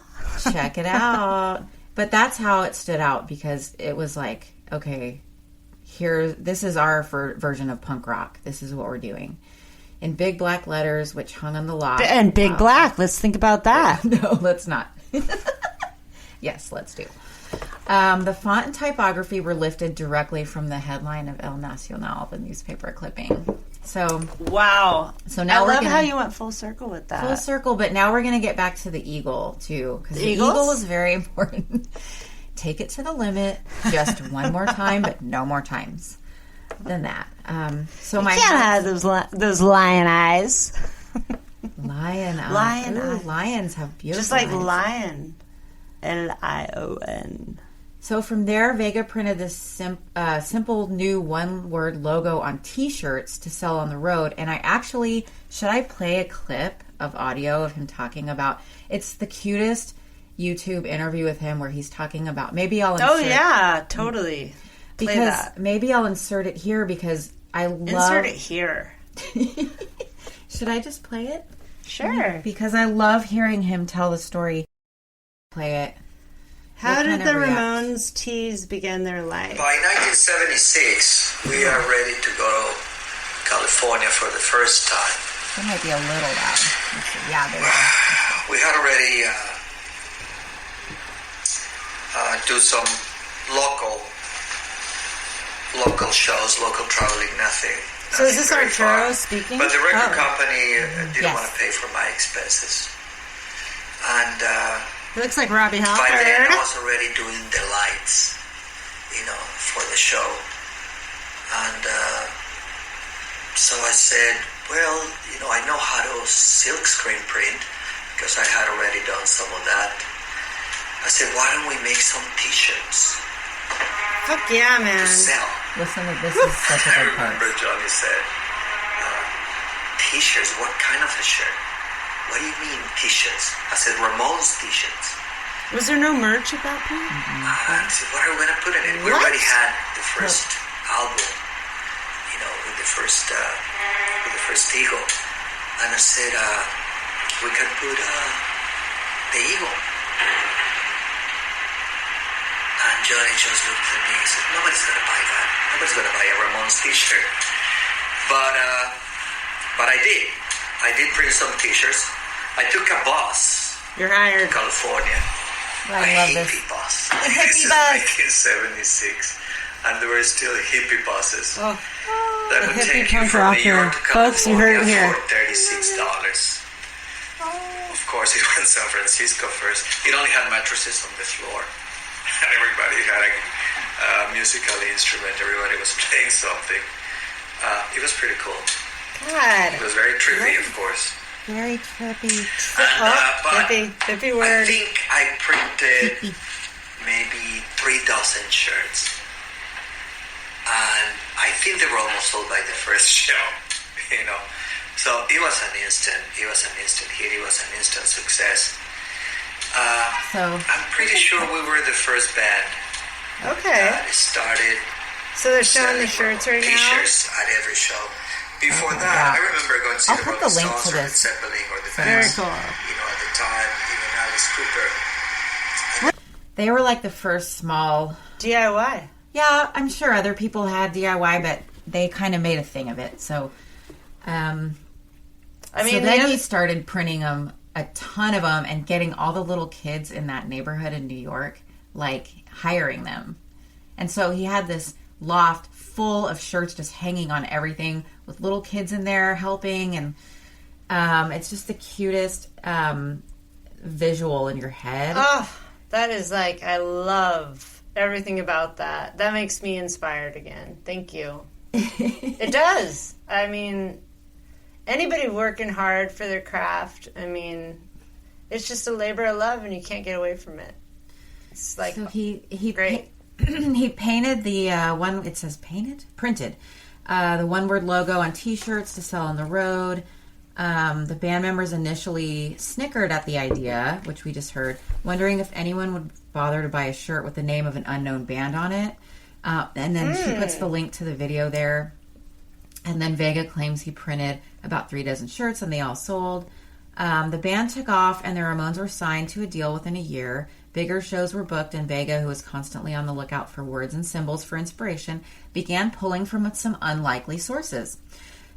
[SPEAKER 1] Check it out. But that's how it stood out, because it was like, okay, this is our version of punk rock. This is what we're doing. In big black letters, which hung on the lock.
[SPEAKER 2] And big black. Let's think about that.
[SPEAKER 1] No, let's not. Yes, let's do. The font and typography were lifted directly from the headline of El Nacional, the newspaper clipping. So
[SPEAKER 2] Wow.
[SPEAKER 1] So now
[SPEAKER 2] I
[SPEAKER 1] we're
[SPEAKER 2] love
[SPEAKER 1] gonna-
[SPEAKER 2] how you went full circle with that.
[SPEAKER 1] full circle, but now we're going to get back to the eagle too, because the
[SPEAKER 2] Eagles?
[SPEAKER 1] eagle is very important. Take it to the limit, just one more time, but no more times than that. So my
[SPEAKER 2] Can't have those lion eyes.
[SPEAKER 1] lion eyes.
[SPEAKER 2] Lion
[SPEAKER 1] Ooh,
[SPEAKER 2] eyes.
[SPEAKER 1] Lions have beautiful
[SPEAKER 2] Just like
[SPEAKER 1] eyes.
[SPEAKER 2] lion. Lion.
[SPEAKER 1] So from there, Vega printed this simple new one-word logo on T-shirts to sell on the road. And should I play a clip of audio of him talking about? It's the cutest YouTube interview with him where he's talking about. Maybe I'll insert.
[SPEAKER 2] Oh yeah, totally. Play
[SPEAKER 1] Because
[SPEAKER 2] that.
[SPEAKER 1] maybe I'll insert it here because I love.
[SPEAKER 2] Insert it here.
[SPEAKER 1] Should I just play it?
[SPEAKER 2] Sure.
[SPEAKER 1] Because I love hearing him tell the story. Play it.
[SPEAKER 2] How
[SPEAKER 1] What
[SPEAKER 2] did
[SPEAKER 1] kind
[SPEAKER 2] the
[SPEAKER 1] of react?
[SPEAKER 2] Ramones teas begin their life?
[SPEAKER 4] By 1976, we are ready to go to California for the first time.
[SPEAKER 1] That might be a little loud. Let's see. Yeah, there we go.
[SPEAKER 4] We had already do some local shows, local traveling, nothing.
[SPEAKER 2] So is this
[SPEAKER 4] very
[SPEAKER 2] Arturo
[SPEAKER 4] far.
[SPEAKER 2] speaking?
[SPEAKER 4] But the record
[SPEAKER 2] Oh.
[SPEAKER 4] company didn't
[SPEAKER 1] Yes.
[SPEAKER 4] want to pay for my expenses. And
[SPEAKER 2] It looks like Robbie
[SPEAKER 4] by then I
[SPEAKER 2] Halford.
[SPEAKER 4] was already doing the lights, for the show. And so I said, well, I know how to silk screen print because I had already done some of that. I said, why don't we make some t-shirts
[SPEAKER 2] Fuck yeah,
[SPEAKER 4] to
[SPEAKER 2] man.
[SPEAKER 4] sell?
[SPEAKER 1] Listen to this is such a
[SPEAKER 4] I
[SPEAKER 1] good part.
[SPEAKER 4] remember Johnny said, t-shirts, what kind of a shirt? What do you mean t-shirts? I said, Ramones t-shirts.
[SPEAKER 2] Was there no merch at that point?
[SPEAKER 4] I said, what are we going to put in it? We
[SPEAKER 2] What?
[SPEAKER 4] already had the first album, with the first eagle. And I said, we can put the eagle. And Johnny just looked at me and said, nobody's going to buy that. Nobody's going to buy a Ramones t-shirt. But I did. I did print some t-shirts. I took a bus
[SPEAKER 2] You're
[SPEAKER 4] to
[SPEAKER 2] hired.
[SPEAKER 4] California.
[SPEAKER 1] I
[SPEAKER 4] A
[SPEAKER 1] love
[SPEAKER 4] hippie
[SPEAKER 1] this.
[SPEAKER 4] bus.
[SPEAKER 2] hippie
[SPEAKER 4] This is
[SPEAKER 2] bus.
[SPEAKER 4] 1976. And there were still hippie buses.
[SPEAKER 2] Oh.
[SPEAKER 4] That would
[SPEAKER 2] hippie
[SPEAKER 4] take you
[SPEAKER 2] punk
[SPEAKER 4] from New
[SPEAKER 2] rocker.
[SPEAKER 4] York to
[SPEAKER 2] Folks, you heard it
[SPEAKER 4] California
[SPEAKER 2] here.
[SPEAKER 4] for $36. Of course, it went San Francisco first. It only had mattresses on the floor. And everybody had a musical instrument. Everybody was playing something. It was pretty cool.
[SPEAKER 2] God.
[SPEAKER 4] It was very trippy, of course.
[SPEAKER 1] Very trippy.
[SPEAKER 4] And, but
[SPEAKER 2] Hippie
[SPEAKER 4] I
[SPEAKER 2] word.
[SPEAKER 4] think I printed 3,000 shirts. And I think they were almost sold by the first show, you know. So it was an instant hit. It was an instant success. I'm pretty sure we were the first band.
[SPEAKER 2] Okay.
[SPEAKER 4] That started.
[SPEAKER 2] So they're showing the shirts right now?
[SPEAKER 4] T-shirts at every show. Before that, I remember going to see the Rolling Stones or Led Zeppelin or the
[SPEAKER 2] Very
[SPEAKER 4] bands.
[SPEAKER 2] cool.
[SPEAKER 4] You know, at the time, even Alice Cooper.
[SPEAKER 1] They were like the first small...
[SPEAKER 2] DIY.
[SPEAKER 1] Yeah, I'm sure other people had DIY, but they kind of made a thing of it. So, so then he started printing them, a ton of them, and getting all the little kids in that neighborhood in New York, like, hiring them. And so he had this loft full of shirts just hanging on everything with little kids in there helping. And it's just the cutest visual in your head.
[SPEAKER 2] Oh, that is like, I love everything about that. That makes me inspired again. Thank you. It does. I mean, anybody working hard for their craft, I mean, it's just a labor of love and you can't get away from it. It's like,
[SPEAKER 1] so he
[SPEAKER 2] great.
[SPEAKER 1] He painted the one, it says printed, the one-word logo on T-shirts to sell on the road. The band members initially snickered at the idea, which we just heard, wondering if anyone would bother to buy a shirt with the name of an unknown band on it. And then she puts the link to the video there. And then Vega claims he printed about 3 dozen shirts and they all sold. The band took off and the Ramones were signed to a deal within a year. Bigger shows were booked, and Vega, who was constantly on the lookout for words and symbols for inspiration, began pulling from some unlikely sources.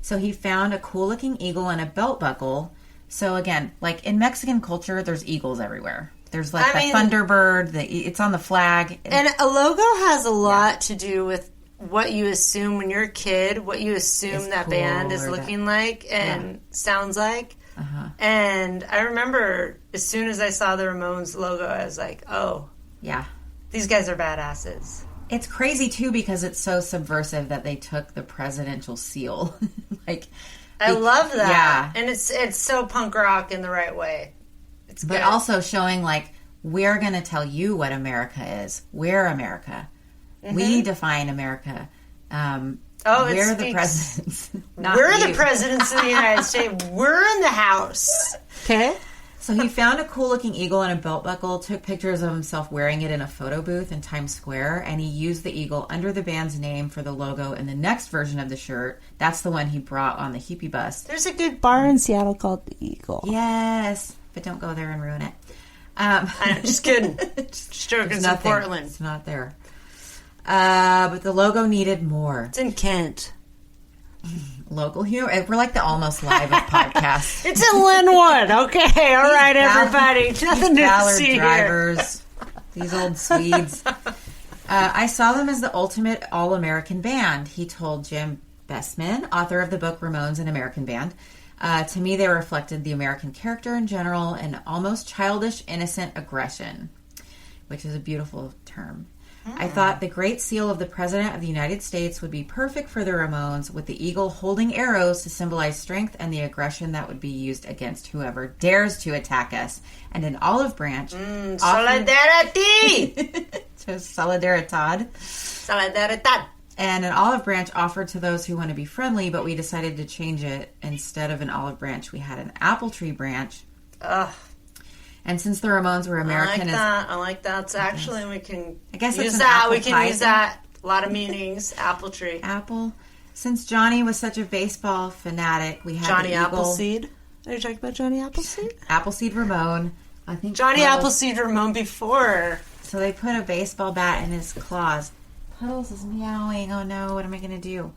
[SPEAKER 1] So he found a cool-looking eagle and a belt buckle. So again, like in Mexican culture, there's eagles everywhere. There's like the Thunderbird, it's on the flag.
[SPEAKER 2] And a logo has a lot to do with what you assume when you're a kid, what you assume that band is looking like and sounds like. Uh-huh. And I remember as soon as I saw the Ramones logo, I was like, oh,
[SPEAKER 1] yeah,
[SPEAKER 2] these guys are badasses.
[SPEAKER 1] It's crazy too because it's so subversive that they took the presidential seal.
[SPEAKER 2] I love that.
[SPEAKER 1] Yeah,
[SPEAKER 2] and it's so punk rock in the right way. It's good.
[SPEAKER 1] But also showing like we're going to tell you what America is. We're America. Mm-hmm. We define America. We're the presidents.
[SPEAKER 2] We're the presidents of the United States. We're in the house. Okay.
[SPEAKER 1] So he found a cool-looking eagle and a belt buckle, took pictures of himself wearing it in a photo booth in Times Square, and he used the eagle under the band's name for the logo in the next version of the shirt. That's the one he brought on the hippie bus.
[SPEAKER 2] There's a good bar in Seattle called the Eagle.
[SPEAKER 1] Yes, but don't go there and ruin it.
[SPEAKER 2] I'm just kidding. Just joking. It's in Portland.
[SPEAKER 1] It's not there. But the logo needed more.
[SPEAKER 2] It's in Kent.
[SPEAKER 1] Local humor. We're like the Almost Live of podcasts.
[SPEAKER 2] It's in Linwood. Okay, all right, everybody. Nothing to see
[SPEAKER 1] drivers. These old Swedes. I saw them as the ultimate all-American band, he told Jim Bestman, author of the book Ramones, an American Band. To me, they reflected the American character in general and almost childish, innocent aggression, which is a beautiful term. I thought the great seal of the President of the United States would be perfect for the Ramones, with the eagle holding arrows to symbolize strength and the aggression that would be used against whoever dares to attack us. And an olive branch.
[SPEAKER 2] Solidarity!
[SPEAKER 1] Solidaridad.
[SPEAKER 2] Solidaridad.
[SPEAKER 1] And an olive branch offered to those who want to be friendly, but we decided to change it. Instead of an olive branch, we had an apple tree branch.
[SPEAKER 2] Ugh.
[SPEAKER 1] And since the Ramones were American...
[SPEAKER 2] I like that. So actually, we can
[SPEAKER 1] use that.
[SPEAKER 2] We can use that. A lot of meanings. Apple tree.
[SPEAKER 1] Apple. Since Johnny was such a baseball fanatic, we had
[SPEAKER 2] Johnny
[SPEAKER 1] the eagle.
[SPEAKER 2] Appleseed. Are you talking about Johnny Appleseed?
[SPEAKER 1] Appleseed Ramone. I think
[SPEAKER 2] Johnny Appleseed Ramone before.
[SPEAKER 1] So they put a baseball bat in his claws. Puddles is meowing. Oh no, what am I going to do?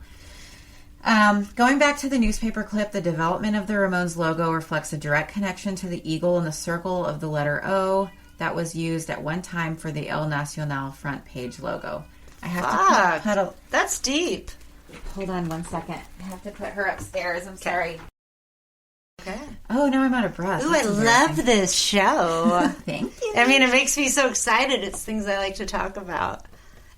[SPEAKER 1] Going back to the newspaper clip, the development of the Ramones logo reflects a direct connection to the eagle in the circle of the letter O that was used at one time for the El Nacional front page logo. I have to put Puddle.
[SPEAKER 2] That's deep.
[SPEAKER 1] Hold on 1 second. I have to put her upstairs. I'm sorry.
[SPEAKER 2] Okay.
[SPEAKER 1] Oh, now I'm out of breath.
[SPEAKER 2] Ooh, I love this show.
[SPEAKER 1] Thank you.
[SPEAKER 2] I mean, it makes me so excited. It's things I like to talk about.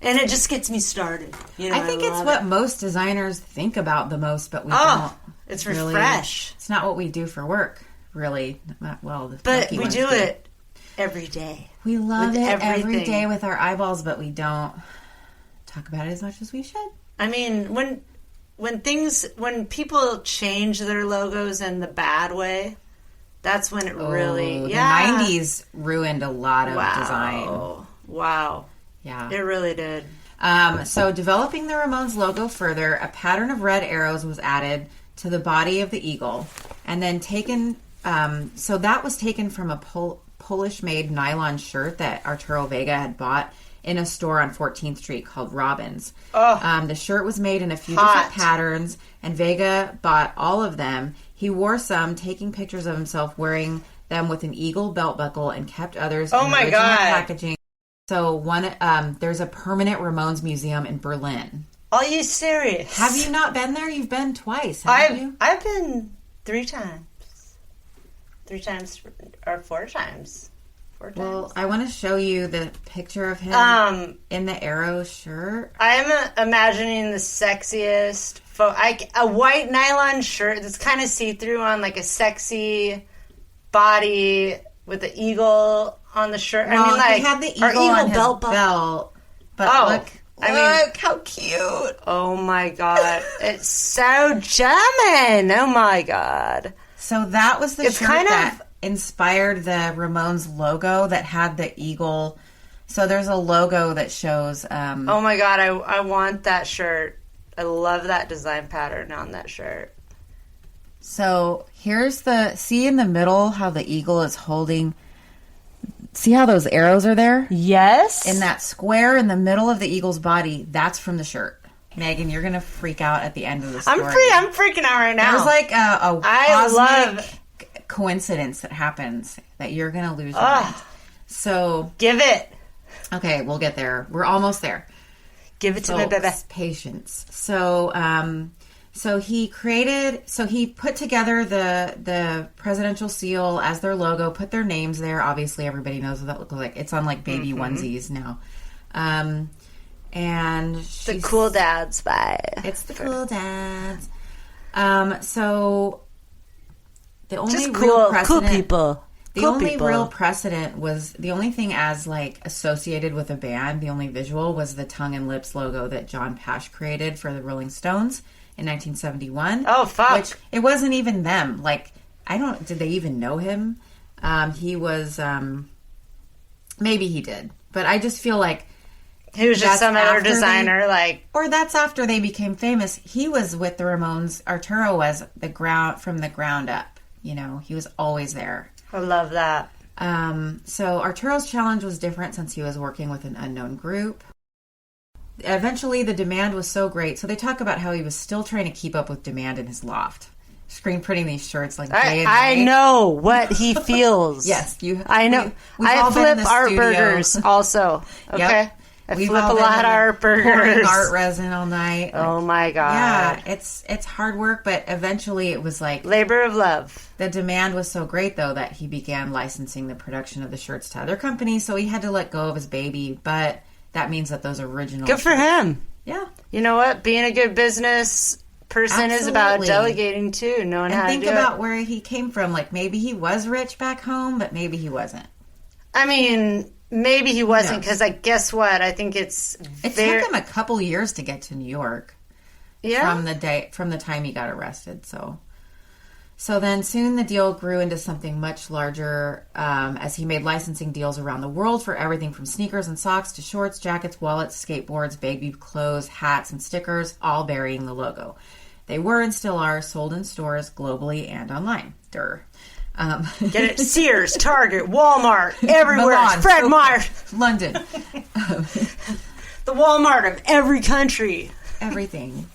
[SPEAKER 2] And it just gets me started. You know,
[SPEAKER 1] I think it's what most designers think about the most, but we don't.
[SPEAKER 2] It's
[SPEAKER 1] really,
[SPEAKER 2] refresh.
[SPEAKER 1] It's not what we do for work, really. Well,
[SPEAKER 2] but we do it every day.
[SPEAKER 1] We love
[SPEAKER 2] with
[SPEAKER 1] it every
[SPEAKER 2] everything.
[SPEAKER 1] day with our eyeballs, but we don't talk about it as much as we should.
[SPEAKER 2] I mean, when people change their logos in the bad way, that's when it really,
[SPEAKER 1] The
[SPEAKER 2] yeah.
[SPEAKER 1] 90s ruined a lot of design.
[SPEAKER 2] Wow.
[SPEAKER 1] Yeah.
[SPEAKER 2] It really did.
[SPEAKER 1] So developing the Ramones logo further, a pattern of red arrows was added to the body of the eagle, and then taken. So that was taken from a Polish-made nylon shirt that Arturo Vega had bought in a store on 14th Street called Robin's. The shirt was made in a few different patterns, and Vega bought all of them. He wore some, taking pictures of himself wearing them with an eagle belt buckle, and kept others in original packaging. So there's a permanent Ramones museum in Berlin.
[SPEAKER 2] Are you serious?
[SPEAKER 1] Have you not been there? You've been twice, haven't you?
[SPEAKER 2] I've been 3 times. 3 times or 4 times. 4 times.
[SPEAKER 1] Well, I want to show you the picture of him in the arrow shirt.
[SPEAKER 2] I am imagining the sexiest a white nylon shirt that's kind of see-through on like a sexy body with the eagle on the shirt.
[SPEAKER 1] Well,
[SPEAKER 2] I mean, like,
[SPEAKER 1] he had the eagle on his belt. But look how cute.
[SPEAKER 2] Oh my god. It's so German. Oh my god.
[SPEAKER 1] So that was the shirt that inspired the Ramones logo that had the eagle. So there's a logo that shows...
[SPEAKER 2] oh my god, I want that shirt. I love that design pattern on that shirt.
[SPEAKER 1] So here's see in the middle how the eagle is holding... See how those arrows are there?
[SPEAKER 2] Yes.
[SPEAKER 1] In that square in the middle of the eagle's body, that's from the shirt. Megan, you're going to freak out at the end of the story.
[SPEAKER 2] I'm freaking out right now.
[SPEAKER 1] There's like a cosmic coincidence that happens that you're going to lose your mind. So...
[SPEAKER 2] Give it.
[SPEAKER 1] Okay, we'll get there. We're almost there.
[SPEAKER 2] Give it to me, baby.
[SPEAKER 1] Patience. So he put together the presidential seal as their logo, put their names there. Obviously, everybody knows what that looks like. It's on like baby onesies now. And
[SPEAKER 2] the Cool Dads vibe.
[SPEAKER 1] It's the Cool Dads. So the only
[SPEAKER 2] just
[SPEAKER 1] real precedent,
[SPEAKER 2] cool people.
[SPEAKER 1] The only real precedent was the only thing as like associated with a band. The only visual was the tongue and lips logo that John Pash created for the Rolling Stones in 1971.
[SPEAKER 2] Oh fuck!
[SPEAKER 1] Which it wasn't even them. Like did they even know him? He was maybe he did, but I just feel like
[SPEAKER 2] he was just some other designer.
[SPEAKER 1] Or that's after they became famous. He was with the Ramones. Arturo was from the ground up. You know, he was always there.
[SPEAKER 2] I love that.
[SPEAKER 1] So Arturo's challenge was different since he was working with an unknown group. Eventually, the demand was so great. So they talk about how he was still trying to keep up with demand in his loft. Screen printing these shirts like day and night.
[SPEAKER 2] I know what he feels.
[SPEAKER 1] Yes,
[SPEAKER 2] I know. I flip art burgers also. Okay.
[SPEAKER 1] Yep.
[SPEAKER 2] I flip a lot of art burgers.
[SPEAKER 1] Art resin all night.
[SPEAKER 2] Oh my god.
[SPEAKER 1] Yeah, it's hard work, but eventually it was like
[SPEAKER 2] labor of love.
[SPEAKER 1] The demand was so great though that he began licensing the production of the shirts to other companies, so he had to let go of his baby, but that means that those original
[SPEAKER 2] Good for him.
[SPEAKER 1] Yeah.
[SPEAKER 2] You know what? Being a good business person is about delegating too, knowing how to do it.
[SPEAKER 1] And think about where he came from. Like maybe he was rich back home, but maybe he wasn't.
[SPEAKER 2] I mean, maybe he wasn't because guess what? I think it
[SPEAKER 1] took him a couple years to get to New York.
[SPEAKER 2] Yeah.
[SPEAKER 1] From the time he got arrested. So then soon the deal grew into something much larger as he made licensing deals around the world for everything from sneakers and socks to shorts, jackets, wallets, skateboards, baby clothes, hats, and stickers, all bearing the logo. They were and still are sold in stores globally and online. Get
[SPEAKER 2] it Sears, Target, Walmart, everywhere.
[SPEAKER 1] Milan,
[SPEAKER 2] Fred Meyer.
[SPEAKER 1] London.
[SPEAKER 2] The Walmart of every country.
[SPEAKER 1] Everything.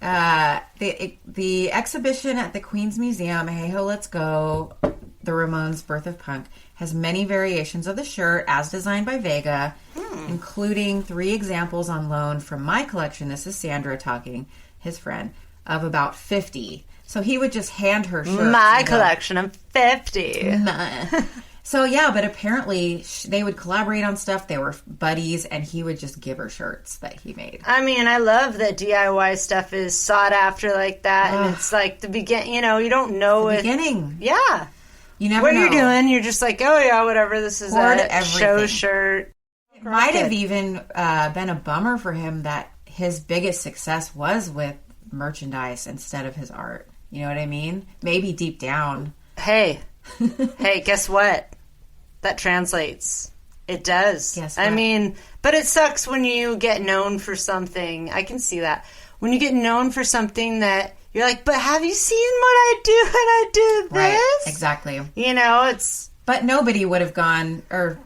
[SPEAKER 1] The exhibition at the Queen's Museum, Hey Ho Let's Go, The Ramones' Birth of Punk, has many variations of the shirt as designed by Vega, including 3 examples on loan from my collection. This is Sandra talking, his friend, of about 50. So he would just hand her shirts.
[SPEAKER 2] My collection of 50.
[SPEAKER 1] So yeah, but apparently they would collaborate on stuff. They were buddies, and he would just give her shirts that he made.
[SPEAKER 2] I mean, I love that DIY stuff is sought after like that, and it's like the beginning. You know, you don't know
[SPEAKER 1] the beginning.
[SPEAKER 2] Yeah.
[SPEAKER 1] You never
[SPEAKER 2] what
[SPEAKER 1] know.
[SPEAKER 2] you're doing. You're just like, oh yeah, whatever. This is
[SPEAKER 1] Hoard
[SPEAKER 2] a show
[SPEAKER 1] everything.
[SPEAKER 2] shirt.
[SPEAKER 1] It might have even been a bummer for him that his biggest success was with merchandise instead of his art. You know what I mean? Maybe deep down.
[SPEAKER 2] Hey, guess what? That translates. It does.
[SPEAKER 1] Guess
[SPEAKER 2] I
[SPEAKER 1] what?
[SPEAKER 2] mean, but it sucks when you get known for something. I can see that. When you get known for something that you're like, but have you seen what I do when I do this?
[SPEAKER 1] Right, exactly.
[SPEAKER 2] You know, it's...
[SPEAKER 1] But nobody would have gone or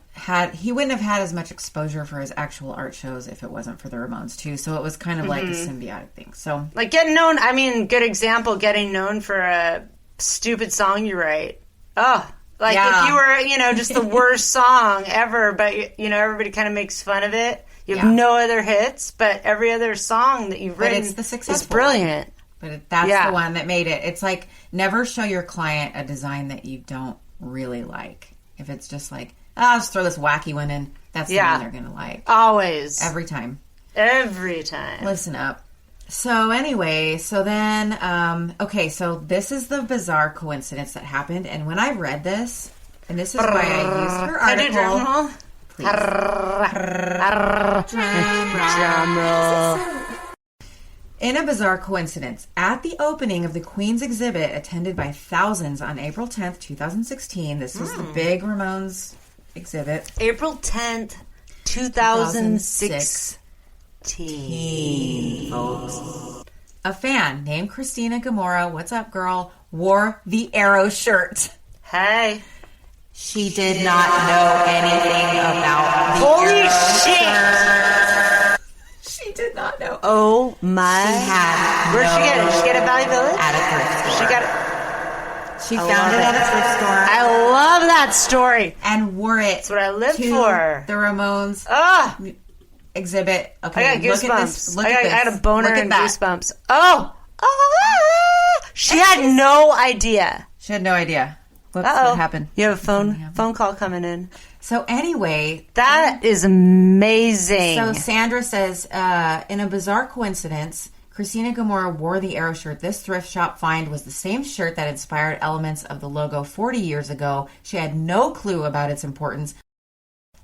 [SPEAKER 1] he wouldn't have had as much exposure for his actual art shows if it wasn't for the Ramones too. So it was kind of like a symbiotic thing. So
[SPEAKER 2] like getting known, I mean, good example, getting known for a stupid song you write. Oh, like if you were, you know, just the worst song ever, but you know, everybody kind of makes fun of it. You have no other hits, but every other song that you've written
[SPEAKER 1] it's the successful
[SPEAKER 2] is brilliant.
[SPEAKER 1] But that's the one that made it. It's like never show your client a design that you don't really like. If it's just like, I'll just throw this wacky one in. That's the one they're going to like.
[SPEAKER 2] Always.
[SPEAKER 1] Every time.
[SPEAKER 2] Every time.
[SPEAKER 1] Listen up. So anyway, so then, okay, so this is the bizarre coincidence that happened. And when I read this, and this is why I used her article. Please.
[SPEAKER 2] Drum roll.
[SPEAKER 1] In a bizarre coincidence, at the opening of the Queen's exhibit attended by thousands on April 10th, 2016, this was the big Ramones exhibit.
[SPEAKER 2] April 10th, 2016.
[SPEAKER 1] Folks. A fan named Christina Gamora, what's up girl, wore the Arrow shirt.
[SPEAKER 2] Hey.
[SPEAKER 1] She did not know anything about the
[SPEAKER 2] Holy
[SPEAKER 1] Arrow
[SPEAKER 2] shit!
[SPEAKER 1] shirt. She did not know.
[SPEAKER 2] Oh my.
[SPEAKER 1] She had
[SPEAKER 2] Where'd she get it? Did she get it at Valley Village?
[SPEAKER 1] At a thrift store.
[SPEAKER 2] She got it.
[SPEAKER 1] She found it at a thrift store.
[SPEAKER 2] I love that story.
[SPEAKER 1] And wore it.
[SPEAKER 2] That's what I live
[SPEAKER 1] to
[SPEAKER 2] for.
[SPEAKER 1] The Ramones exhibit. Okay,
[SPEAKER 2] I got goosebumps.
[SPEAKER 1] Look at this. Look at this.
[SPEAKER 2] I had a boner
[SPEAKER 1] Look at
[SPEAKER 2] and
[SPEAKER 1] that.
[SPEAKER 2] goosebumps. Oh. She had no idea.
[SPEAKER 1] She had no idea. Whoops, what happened?
[SPEAKER 2] You have a phone call coming in.
[SPEAKER 1] So anyway,
[SPEAKER 2] that is amazing.
[SPEAKER 1] So Sandra says, in a bizarre coincidence, Christina Gamora wore the Arrow shirt. This thrift shop find was the same shirt that inspired elements of the logo 40 years ago. She had no clue about its importance.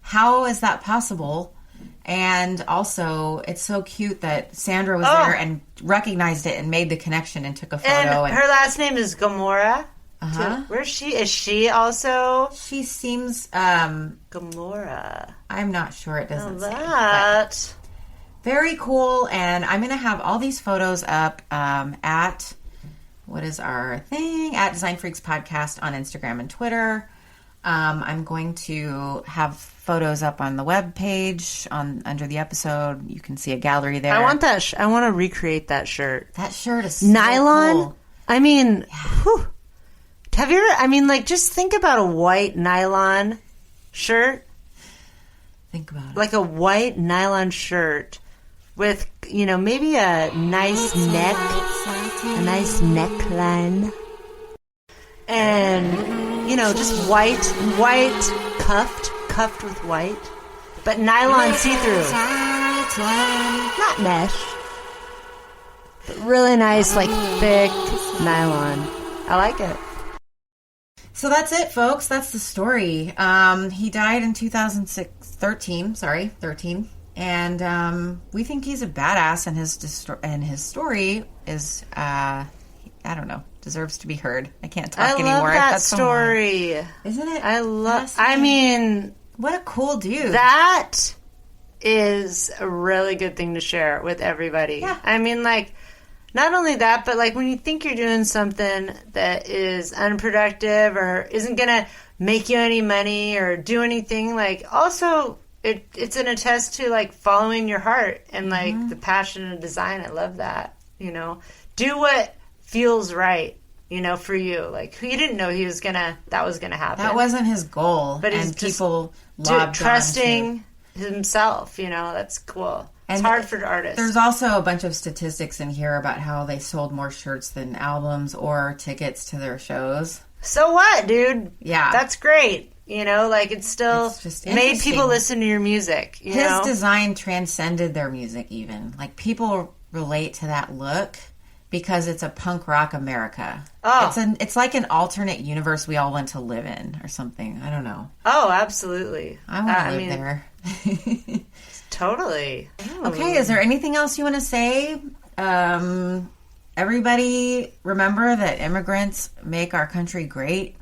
[SPEAKER 1] How is that possible? And also, it's so cute that Sandra was there and recognized it and made the connection and took a photo.
[SPEAKER 2] And her last name is Gamora.
[SPEAKER 1] Uh-huh.
[SPEAKER 2] Where's she? Is she also?
[SPEAKER 1] She seems...
[SPEAKER 2] Gamora.
[SPEAKER 1] I'm not sure. It doesn't say.
[SPEAKER 2] That.
[SPEAKER 1] Very cool. And I'm going to have all these photos up at... What is our thing? At Design Freaks Podcast on Instagram and Twitter. I'm going to have photos up on the web page under the episode. You can see a gallery there.
[SPEAKER 2] I want that. I want to recreate that shirt.
[SPEAKER 1] That shirt is so
[SPEAKER 2] nylon.
[SPEAKER 1] Cool.
[SPEAKER 2] I mean, whew. Have you ever? I mean, like, just think about a white nylon shirt.
[SPEAKER 1] Think about it.
[SPEAKER 2] Like a white nylon shirt with, you know, maybe a nice neck, a nice neckline, and you know, just white, cuffed with white, but nylon see-through, not mesh, but really nice, like thick nylon. I like it.
[SPEAKER 1] So that's it, folks. That's the story. He died in 13. And we think he's a badass, and his story is, I don't know, deserves to be heard. I can't talk anymore.
[SPEAKER 2] I love that
[SPEAKER 1] That's
[SPEAKER 2] story.
[SPEAKER 1] Isn't it?
[SPEAKER 2] I mean,
[SPEAKER 1] what a cool dude.
[SPEAKER 2] That is a really good thing to share with everybody.
[SPEAKER 1] Yeah.
[SPEAKER 2] I mean, like, not only that, but like when you think you're doing something that is unproductive or isn't going to make you any money or do anything, like also it's an attest to like following your heart and like the passion of design. I love that. You know, do what feels right, you know, for you. Like he didn't know that was gonna happen.
[SPEAKER 1] That wasn't his goal.
[SPEAKER 2] But
[SPEAKER 1] and people
[SPEAKER 2] trusting himself, you know, that's cool. It's hard for artists.
[SPEAKER 1] There's also a bunch of statistics in here about how they sold more shirts than albums or tickets to their shows.
[SPEAKER 2] So what, dude?
[SPEAKER 1] Yeah.
[SPEAKER 2] That's great. You know, like it's just made people listen to your music.
[SPEAKER 1] His design transcended their music even. Like people relate to that look because it's a punk rock America.
[SPEAKER 2] Oh.
[SPEAKER 1] It's like an alternate universe we all want to live in or something. I don't know.
[SPEAKER 2] Oh, absolutely.
[SPEAKER 1] I want to live there.
[SPEAKER 2] Totally.
[SPEAKER 1] Okay, is there anything else you want to say? Everybody, remember that immigrants make our country great.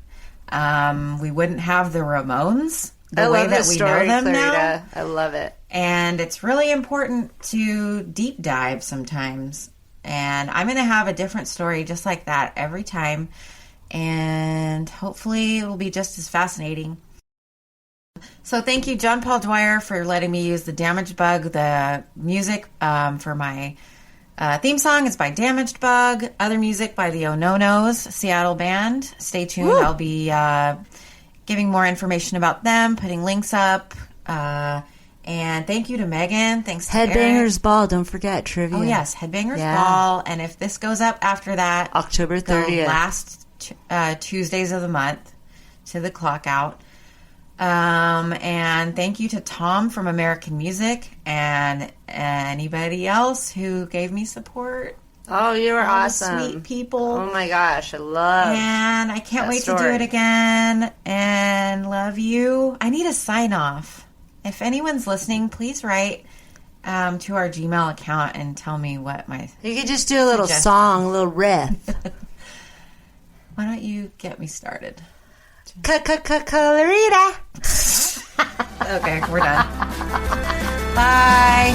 [SPEAKER 1] We wouldn't have the Ramones the way that we know them now.
[SPEAKER 2] I love it.
[SPEAKER 1] And it's really important to deep dive sometimes. And I'm going to have a different story just like that every time. And hopefully it will be just as fascinating. So thank you, John Paul Dwyer, for letting me use the Damaged Bug. The music for my theme song is by Damaged Bug. Other music by the Oh-No-Nos, Seattle band. Stay tuned. Woo! I'll be giving more information about them, putting links up. And thank you to Megan. Thanks to
[SPEAKER 2] Headbangers
[SPEAKER 1] Eric.
[SPEAKER 2] Ball, don't forget, trivia.
[SPEAKER 1] Oh, yes, Headbangers Ball. And if this goes up after that,
[SPEAKER 2] October 30th.
[SPEAKER 1] The last Tuesdays of the month to the clock out. And thank you to Tom from American Music and anybody else who gave me support.
[SPEAKER 2] Oh, you were awesome.
[SPEAKER 1] Sweet people.
[SPEAKER 2] Oh my gosh, I love
[SPEAKER 1] And I can't wait
[SPEAKER 2] story.
[SPEAKER 1] to do it again. And love you. I need a sign off. If anyone's listening, please write to our Gmail account and tell me what my...
[SPEAKER 2] You could just do a little song, a little riff.
[SPEAKER 1] Why don't you get me started?
[SPEAKER 2] Colorita.
[SPEAKER 1] Okay, we're done. Bye.